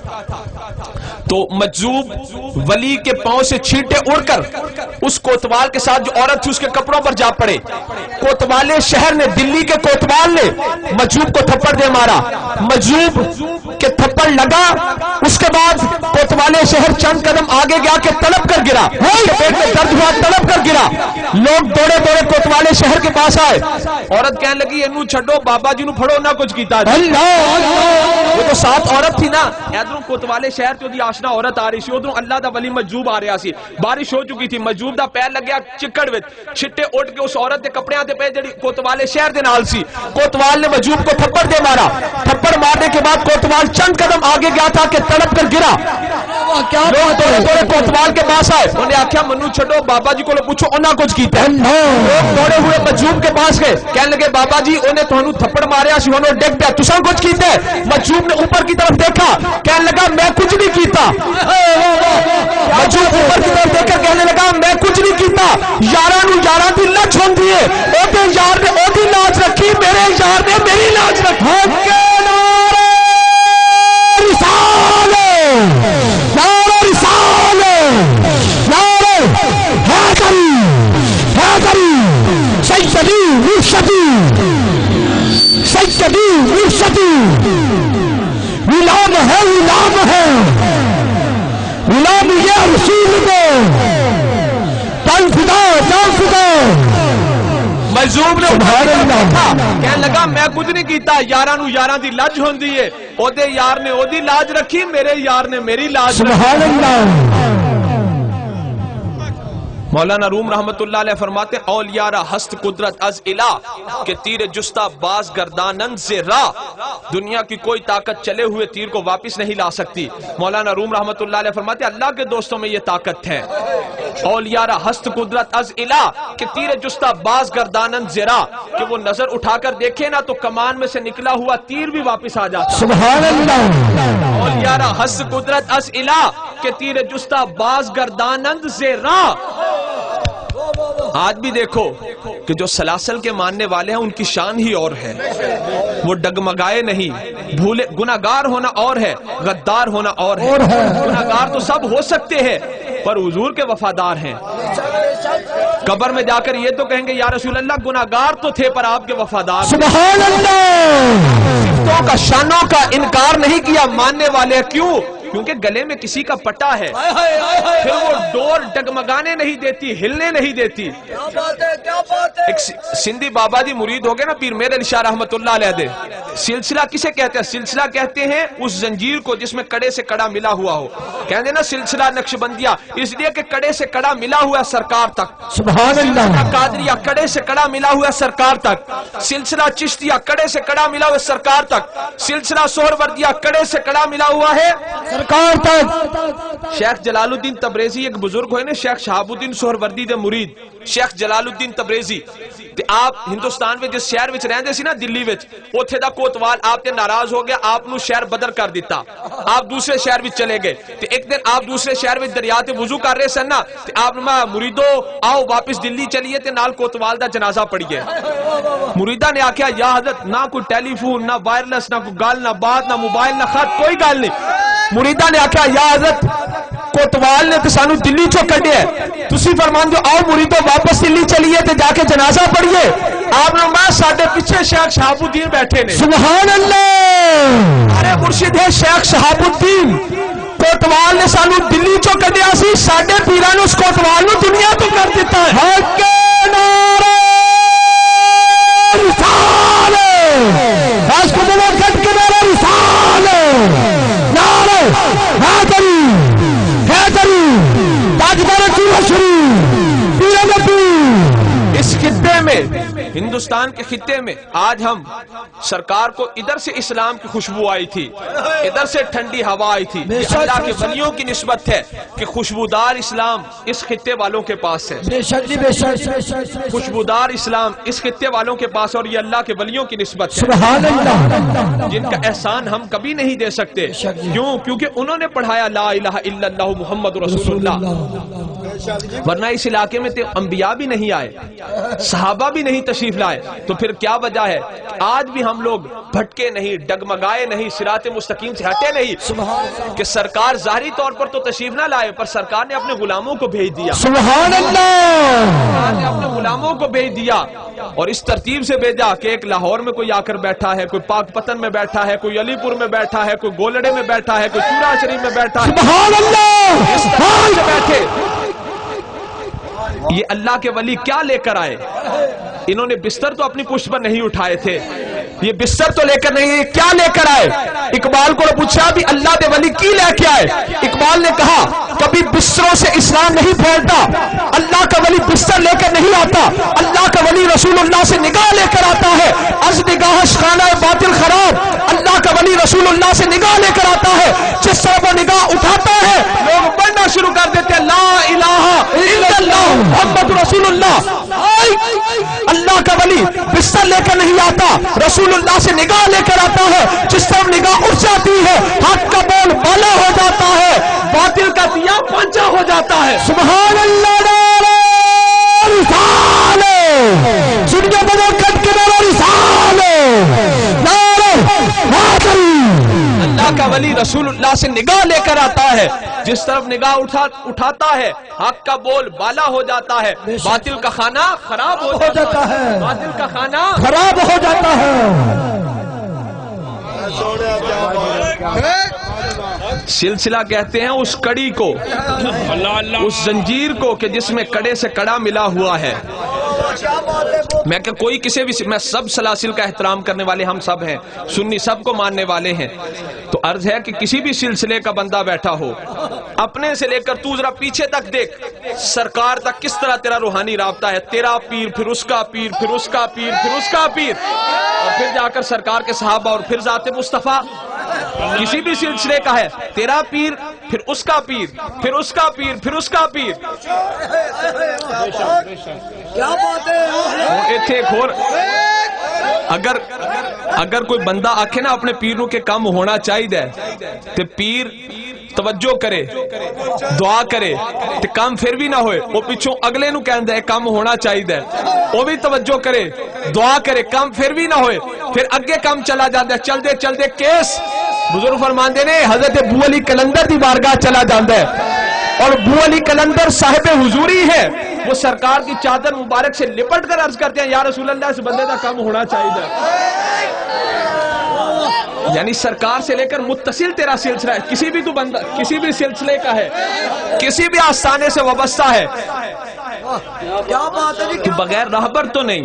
تو مجذوب ولی کے پاؤں سے چھینٹے اڑ کر اس کوتوال کے ساتھ جو عورت تھی اس کے کپڑوں پر جا پڑے۔ کوتوالے شہر نے، دلی کے کوتوال نے مجذوب کو تھپڑ دے مارا، مجذوب کے تھپڑ لگا، اس کے بعد کوتوالے شہر چند قدم آگے گیا کہ تڑپ کر گرا، پیٹ میں درد ہوا، تڑپ کر گرا۔ لوگ دوڑے دوڑے کوتوالے شہر کے پاس آئے، عورت کہنے لگی انو چھڈو، بابا جی نو پھڑو نہ کچھ کیتا جی۔ وہ تو ساتھ عورت تھی نا، ادھروں کوتوالے شہر تو دی آشنا عورت آ رہی سی، ادھروں اللہ دا ولی مجذوب آ رہا سی، بارش ہو چکی تھی، مجذوب دا پیر لگیا چکڑ وچ، چھٹے اٹھ کے اس عورت دے کپڑیاں تے پے جڑی کوتوالے شہر دے نال سی۔ کوتوال نے مجذوب کو تھپڑ دے مارا، تھپڑ مارنے کے بعد کوتوال چند قدم آگے گیا تھا کہ تڑپ کر گرا۔ لوگ دوڑے دوڑے کوتوال کے پاس آئے، انہیں آکھیا منو چھڈو، بابا جی کو پوچھو انہاں کچھ کیتا ہے۔ لوگ دوڑے ہوئے مجذوب کے پاس گئے، کہنے لگے بابا جی انہیں تھانوں تھپڑ ماریا سی، انہوں ڈگ پیا، تساں کچھ کیتا ہے؟ مجذوب نے اوپر کی طرف دیکھا، کہنے لگا میں کچھ نہیں کیتا۔ مجذوب اوپر کی طرف دیکھ کر کہنے لگا میں کچھ نہیں کیتا، یاراں نوں یاراں دی لچ ہوندی ہے، او تے یار نے او دی لاج رکھی، میرے یار نے میری لاج رکھی۔ غلام ہے، غلام ہے، غلام یہ رسول کو تن فدا، جان فدا۔ مجذوب نے کہنے لگا میں کچھ نہیں کیتا، یاراں نوں یاراں دی لج ہوندی ہے، او دے یار نے او دی لاج رکھی، میرے یار نے میری لاج رکھی۔ سبحان اللہ۔ مولانا روم رحمت اللہ علیہ فرماتے ہیں اولیاء را ہست قدرت از الہ کہ تیر جستا باز گردانن سے راہ، دنیا کی کوئی طاقت چلے ہوئے تیر کو واپس نہیں لا سکتی۔ مولانا روم رحمت اللہ علیہ فرماتے ہیں اللہ کے دوستوں میں یہ طاقت ہے۔ اولیاء را ہست قدرت از الہ کہ تیر جستا باز گردانن سے راہ، کہ وہ نظر اٹھا کر دیکھے نا تو کمان میں سے نکلا ہوا تیر بھی واپس آ جاتا۔ سبحان اللہ۔ اولیاء را ہست قدرت از الہ کہ تیر جستا باز گردانن سے راہ۔ آج بھی دیکھو کہ جو سلاسل کے ماننے والے ہیں ان کی شان ہی اور ہے، وہ ڈگمگائے نہیں، بھولے۔ گناہگار ہونا اور ہے، غدار ہونا اور ہے۔ گناہگار تو سب ہو سکتے ہیں پر حضور کے وفادار ہیں۔ قبر میں جا کر یہ تو کہیں گے یا رسول اللہ گناہگار تو تھے پر آپ کے وفادار. سبحان اللہ. صفتوں کا شانوں کا انکار نہیں کیا ماننے والے. کیوں؟ کیونکہ گلے میں کسی کا پٹا ہے, پھر وہ ڈور ڈگمگانے نہیں دیتی, ہلنے نہیں دیتی. ایک سندھی بابا جی مرید ہو گئے نا پیر میر علی شاہ رحمت اللہ علیہ دے. سلسلہ کسے کہتے ہیں؟ سلسلہ کہتے ہیں اس زنجیر کو جس میں کڑے سے کڑا ملا ہوا ہو. کہتے نا سلسلہ نقشبندیہ, اس لیے کہ کڑے سے کڑا ملا ہوا ہے سرکار تک. سبحان اللہ. قادریہ کڑے سے کڑا ملا ہوا ہے سرکار تک. سلسلہ چشتیہ کڑے سے کڑا ملا ہوا ہے سرکار تک. سلسلہ سہروردیہ کڑے سے کڑا ملا ہوا ہے سرکار تک. شیخ جلال الدین تبریزی ایک بزرگ ہوئے نے, شیخ شہاب الدین سہروردی دے مرید شیخ جلال الدین تبریزی. تے آپ ہندوستان میں جس شہر وچ رہندے سی نا دلی وچ, اوتھے دا کوتوال آپ تے ناراض ہو گیا, آپ نو شہر بدر کر دیتا, آپ دوسرے شہر وچ چلے گئے. تے ایک دن آپ دوسرے شہر وچ دریا تے وضو کر رہے سن نا, تے آپ نے مریدو آؤ واپس دلی چلیے تے نال کوتوال دا جنازہ پڑھیے. مریدہ نے آکھیا یا حضرت نہ کوئی ٹیلی فون, نہ وائرلیس, نہ کوئی گل, نہ بات, نہ موبائل, نہ خط, کوئی گل نہیں. مریدہ نے آکھیا یا حضرت کوتوال نے تو سانو دلی چو کڈیا ہے, تسی فرمان دو آؤ مریدو واپس دلی چلیے تے جا کے جنازہ پڑھیے. آپ نے میں ساڈے پیچھے شیخ شہاب الدین بیٹھے نے. سبحان اللہ. ارے مرشد ہے شیخ شہاب الدین. کوتوال نے سانو دلی چو کڈیا سی, ساڈے پیراں نے اس کوتوال نو دنیا تو کر دیتا ہے. حق کے نعرے رسالے, اس کو مملکت کے نعرے رسالے, نعرے حیدری حیدری, تاجدار چورا شریف, پیر نبی. اس خطے میں, ہندوستان کے خطے میں آج ہم سرکار کو ادھر سے اسلام کی خوشبو آئی تھی, ادھر سے ٹھنڈی ہوا آئی تھی. یہ اللہ کے ولیوں کی نسبت ہے کہ خوشبودار اسلام اس خطے والوں کے پاس ہے. بے شک جی, بے شک. خوشبودار اسلام اس خطے والوں کے پاس, اور یہ اللہ کے ولیوں کی نسبت ہے. سبحان اللہ. جن کا احسان ہم کبھی نہیں دے سکتے. کیوں؟ کیونکہ انہوں نے پڑھایا لا الہ الا اللہ محمد رسول اللہ, ورنہ اس علاقے میں تو انبیاء بھی نہیں آئے, صحابہ بھی نہیں تشریف لائے. تو پھر کیا وجہ ہے آج بھی ہم لوگ بھٹکے نہیں, ڈگمگائے نہیں, صراط مستقیم سے ہٹے نہیں؟ کہ سرکار ظاہری طور پر تو تشریف نہ لائے, پر سرکار نے اپنے غلاموں کو بھیج دیا. سبحان اللہ. سرکار نے اپنے غلاموں کو بھیج دیا, اور اس ترتیب سے بھیجا کہ ایک لاہور میں کوئی آ کر بیٹھا ہے, کوئی پاک پتن میں بیٹھا ہے, کوئی علی پور میں بیٹھا ہے, کوئی گولڑے میں بیٹھا ہے, کوئی چورا شریف میں بیٹھا ہے. سبحان اللہ. اس طرح سے بیٹھے. یہ اللہ کے ولی کیا لے کر آئے؟ انہوں نے بستر تو اپنی پشت پر نہیں اٹھائے تھے, یہ بستر تو لے کر نہیں, کیا لے کر آئے؟ اقبال کو پوچھا بھی اللہ دے ولی کی لے کے آئے؟ اقبال نے کہا کبھی بستروں سے اسلام نہیں پھیلتا, اللہ کا ولی بستر لے کر نہیں آتا, اللہ کا ولی رسول اللہ سے نگاہ لے کر آتا ہے. از نگاہش خانہ باطل خراب, اللہ کا ولی رسول اللہ سے نگاہ لے کر آتا ہے. جس طرح وہ نگاہ اٹھاتا ہے لوگ پڑھنا شروع کر دیتے ہیں لا الہ الا اللہ محمد رسول اللہ. اللہ کا ولی بستر لے کر نہیں آتا, رسول اللہ سے نگاہ لے کر آتا ہے. جس طرح نگاہ اٹھ جاتی ہے حق کا بول بالا ہو جاتا ہے, باطل کا دیا پنچا ہو جاتا ہے. سبحان اللہ. نعرہ رسالے, سنیے مملکت کے نعرے رسالے, نعرہ حیدری. اللہ کا ولی رسول اللہ سے نگاہ لے کر آتا ہے, جس طرف نگاہ اٹھاتا ہے حق کا بول بالا ہو جاتا ہے, باطل کا خانہ خراب ہو جاتا ہے, باطل کا خانہ خراب ہو جاتا ہے. سلسلہ کہتے ہیں اس کڑی کو, اس زنجیر کو کہ جس میں کڑے سے کڑا ملا ہوا ہے. میں کہ کوئی کسی بھی, میں سب سلاسل کا احترام کرنے والے ہم سب ہیں, سنی سب کو ماننے والے ہیں. تو عرض ہے کہ کسی بھی سلسلے کا بندہ بیٹھا ہو, اپنے سے لے کر تو ذرا پیچھے تک دیکھ, سرکار تک کس طرح تیرا روحانی رابطہ ہے. تیرا پیر, پھر اس کا پیر, پھر اس کا پیر, پھر اس کا پیر, اور پھر جا کر سرکار کے صحابہ, اور پھر ذات مصطفیٰ. کسی بھی سلسلے کا ہے, تیرا پیر, پھر اس کا پیر, پھر اس کا پیر, پھر اس کا پیر. کیا بات ہے. اگر کوئی بندہ آکھے نا اپنے پیروں کے کام ہونا چاہیے تے پیر توجہ کرے, دعا کرے, تے کام پھر بھی نہ ہوئے, وہ پیچھوں اگلے نو کہندا ہے کام ہونا چاہیے, وہ بھی توجہ کرے, دعا کرے, کام پھر بھی نہ ہوئے, پھر اگے کام چلا جاتا ہے. چل دے کیس بزرگ فرماندے نے حضرت ابو علی کلندر دی بارگاہ چلا جاتا ہے, اور ابو علی کلندر صاحب حضوری ہے, وہ سرکار کی چادر مبارک سے لپٹ کر عرض کرتے ہیں یا رسول اللہ اس بندے کا کم ہونا چاہیے. یعنی سرکار سے لے کر متصل تیرا سلسلہ ہے, کسی بھی تو بندہ کسی بھی سلسلے کا ہے, کسی بھی آستانے سے وابستہ ہے, کیا بات ہے, تو بغیر راہبر تو نہیں,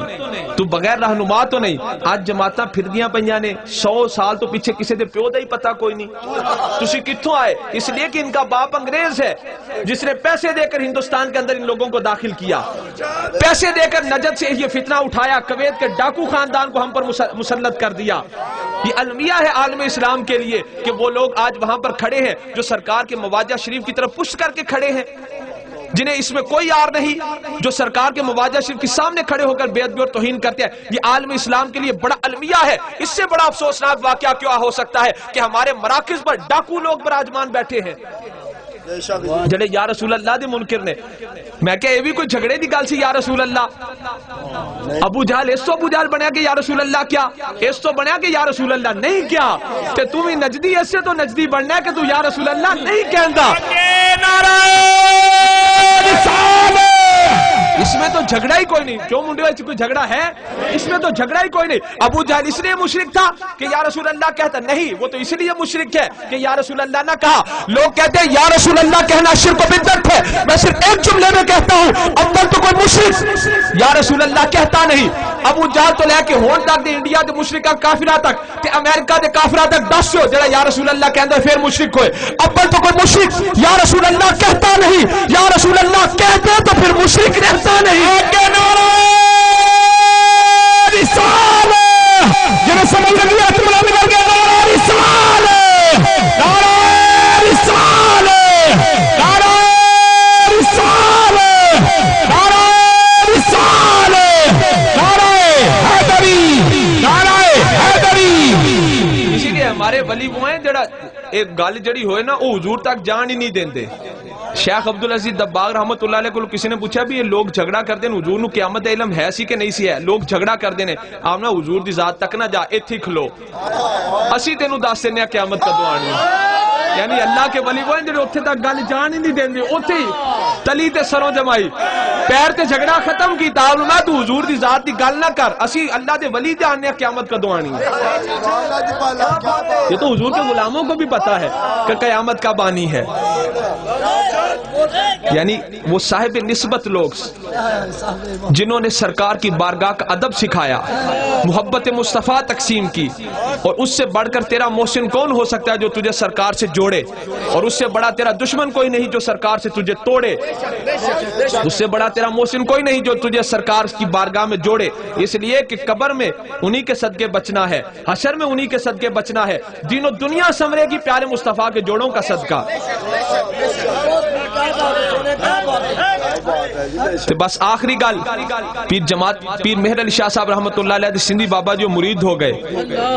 تو بغیر رہنما تو نہیں. آج جماعتاں پھردیاں پئیاں نے 100 سال تو پیچھے کسی دے پیو دا ہی پتہ کوئی نہیں. تسی کتھوں آئے؟ اس لیے کہ ان کا باپ انگریز ہے جس نے پیسے دے کر ہندوستان کے اندر ان لوگوں کو داخل کیا, پیسے دے کر نجد سے یہ فتنہ اٹھایا, کویت کے ڈاکو خاندان کو ہم پر مسلط کر دیا. یہ المیہ ہے عالم اسلام کے لیے کہ وہ لوگ آج وہاں پر کھڑے ہیں جو سرکار کے مواجہ شریف کی طرف پشت کر کے کھڑے ہیں, جنہیں اس میں کوئی یار نہیں, جو سرکار کے مواجہ شریف کے سامنے کھڑے ہو کر بے ادبی اور توہین کرتے ہیں. یہ عالم اسلام کے لیے بڑا المیہ ہے. اس سے بڑا افسوسناک واقعہ کیا ہو سکتا ہے کہ ہمارے مراکز پر ڈاکو لوگ براجمان بیٹھے ہیں جڑے یا رسول اللہ دے منکر نے. میں کہ یہ بھی کوئی جھگڑے دی گل سی یا رسول اللہ؟ ابو جہل اس تو ابو جہل بنیا کہ یا رسول اللہ کیا, اس تو بنیا کہ یا رسول اللہ نہیں کیا, تے تم ہی نجدی ایسے تو نجدی بننا ہے کہ تو یا رسول اللہ نہیں کہندا. اس میں تو جھگڑا ہی کوئی نہیں. کیوں منڈے ہوئے کوئی جھگڑا ہے؟ اس میں تو جھگڑا ہی کوئی نہیں. ابو جہل اس لیے مشرک تھا کہ یا رسول اللہ کہتا نہیں, وہ تو اس لیے مشرک ہے کہ یا رسول اللہ نہ کہا. لوگ کہتے ہیں یا رسول اللہ کہنا شرک و بدعت ہے. میں صرف ایک جملے میں کہتا ہوں, اول تو کوئی مشرک یا رسول اللہ کہتا نہیں. ابو جہل تو لے کے ہون تک دے انڈیا دے مشرکہ کافرہ تک تے امریکہ دے کافرہ تک 10 ہو جڑا یا رسول اللہ کہندا پھر مشرک ہوئے. اول تو کوئی مشرک یا رسول اللہ کہتا نہیں, یا رسول اللہ کہتے تو پھر مشرک رہتا نہیں. کہ نعرہ رسالہ جنہیں سمجھ لگی اکملہ مل گیا, نعرہ رسالہ, نعرہ رسالہ, نعرہ رسالہ, نعرہ رسالہ, نعرہ حیدری, نعرہ حیدری. اسی لیے ہمارے ولی وہ ہیں جڑا ایک گل جڑی ہوئے نا وہ حضور تک جان ہی نہیں دیندے. شیخ عبدالعزیز دباغ رحمت اللہ علیہ کو کسی نے پوچھا بھی یہ لوگ جھگڑا کرتے ہیں حضور نو قیامت علم ہے سی کہ نہیں سی ہے, لوگ جھگڑا کرتے ہیں, آپ نا حضور دی ذات تک نہ جا, ایتھی کھلو اسی تینوں دس دینے قیامت کدوں آنی. یعنی اللہ کے ولی وہ ہیں جڑے اوتھے تک گل جان ہی نہیں دیندے, اوتھے ہی تلی تے سروں جمائی پیر تے جھگڑا ختم کیتا. میں تو حضور دی ذات دی گل نہ کر, اسی اللہ دے ولی جاننے قیامت کدوں آنی ہے. یہ تو حضور کے غلاموں کو بھی پتا ہے کہ قیامت کب آنی ہے. یعنی وہ صاحب نسبت لوگ جنہوں نے سرکار کی بارگاہ کا ادب سکھایا, محبت مصطفیٰ تقسیم کی, اور اس سے بڑھ کر تیرا محسن کون ہو سکتا ہے جو تجھے سرکار سے جوڑے, اور اس سے بڑا تیرا دشمن کوئی نہیں جو سرکار سے تجھے توڑے, اس سے بڑا تیرا محسن کوئی نہیں جو تجھے سرکار کی بارگاہ میں جوڑے. اس لیے کہ قبر میں انہی کے صدقے بچنا ہے, حشر میں انہی کے صدقے بچنا ہے, دین و دنیا سنورے گی پیارے مصطفیٰ کے جوڑوں کا صدقہ. بس آخری گل, پیر مہر علی شاہ صاحب رحمت اللہ علیہ سندھی بابا جو مرید ہو گئے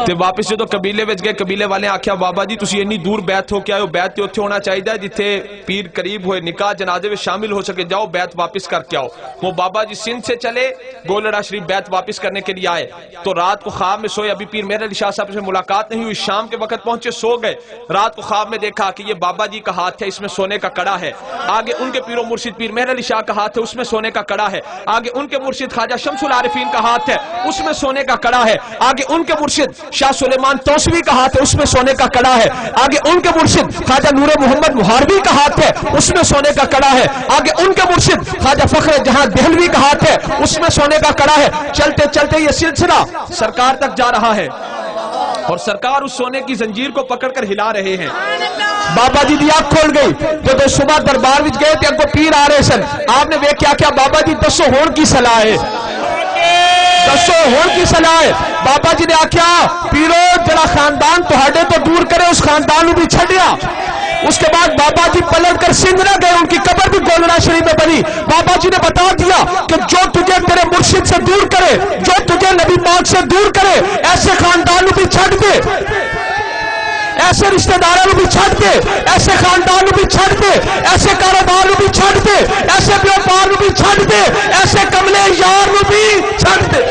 تے واپس جو تو قبیلے وچ گئے, قبیلے والے آکھیا بابا جی تسی اتنی دور بیعت ہو کے آئے ہو, بیعت تے اوتھے ہونا چاہیے جتھے پیر قریب ہوئے, نکاح جنازے میں شامل ہو سکے, جاؤ بیعت واپس کر کے آؤ. وہ بابا جی سندھ سے چلے, گولڑا شریف بیعت واپس کرنے کے لیے آئے تو رات کو خواب میں سوئے. ابھی پیر مہر علی شاہ صاحب سے ملاقات نہیں ہوئی, شام کے وقت پہنچے, سو گئے. رات کو خواب میں دیکھا کہ یہ بابا جی کا ہاتھ ہے, اس میں سونے کا کڑا ہے. آگے ان کے پیرو مرشد پیر مہر علی شاہ کا ہاتھ ہے, اس میں سونے کا کڑا ہے. آگے ان کے مرشد خواجہ شمس العارفین کا ہاتھ ہے, اس میں سونے کا کڑا ہے. آگے ان کے مرشد شاہ سلیمان توسوی کا ہاتھ ہے, اس میں سونے کا کڑا ہے. آگے ان کے مرشد خواجہ نور محمد محاربی کا ہاتھ ہے, اس میں سونے کا کڑا ہے. آگے ان کے مرشد خواجہ فخر جہاں دہلوی کا ہاتھ ہے, اس میں سونے کا کڑا ہے. چلتے چلتے یہ سلسلہ سرکار تک جا رہا ہے اور سرکار اس سونے کی زنجیر کو پکڑ کر ہلا رہے ہیں. بابا جی دی آنکھ کھول گئی تو صبح دربار وچ گئے تے اگوں پیر آ رہے سن. آپ نے ویکھیا کیا بابا جی دسو ہون کی صلاح ہے, دسو ہون کی صلاح ہے. بابا جی نے آکھیا پیرو جڑا خاندان تہاڈے تو دور کرے اس خاندان نوں بھی چھڈیا. اس کے بعد بابا جی پلٹ کر سندھ نہ گئے, ان کی قبر بھی گولڑا شریف میں بنی. بابا جی نے بتا دیا کہ جو تجھے تیرے مرشد سے دور کرے, جو تجھے نبی پاک سے دور کرے, ایسے خاندان بھی چھڈ دے, ایسے رشتہ داروں بھی چھڈ دے, ایسے خاندان بھی چھڈ دے, ایسے کاروبار بھی چھڈ دے, ایسے بیوپار بھی چھڈ دے, ایسے کملے یار بھی چھڈ دے.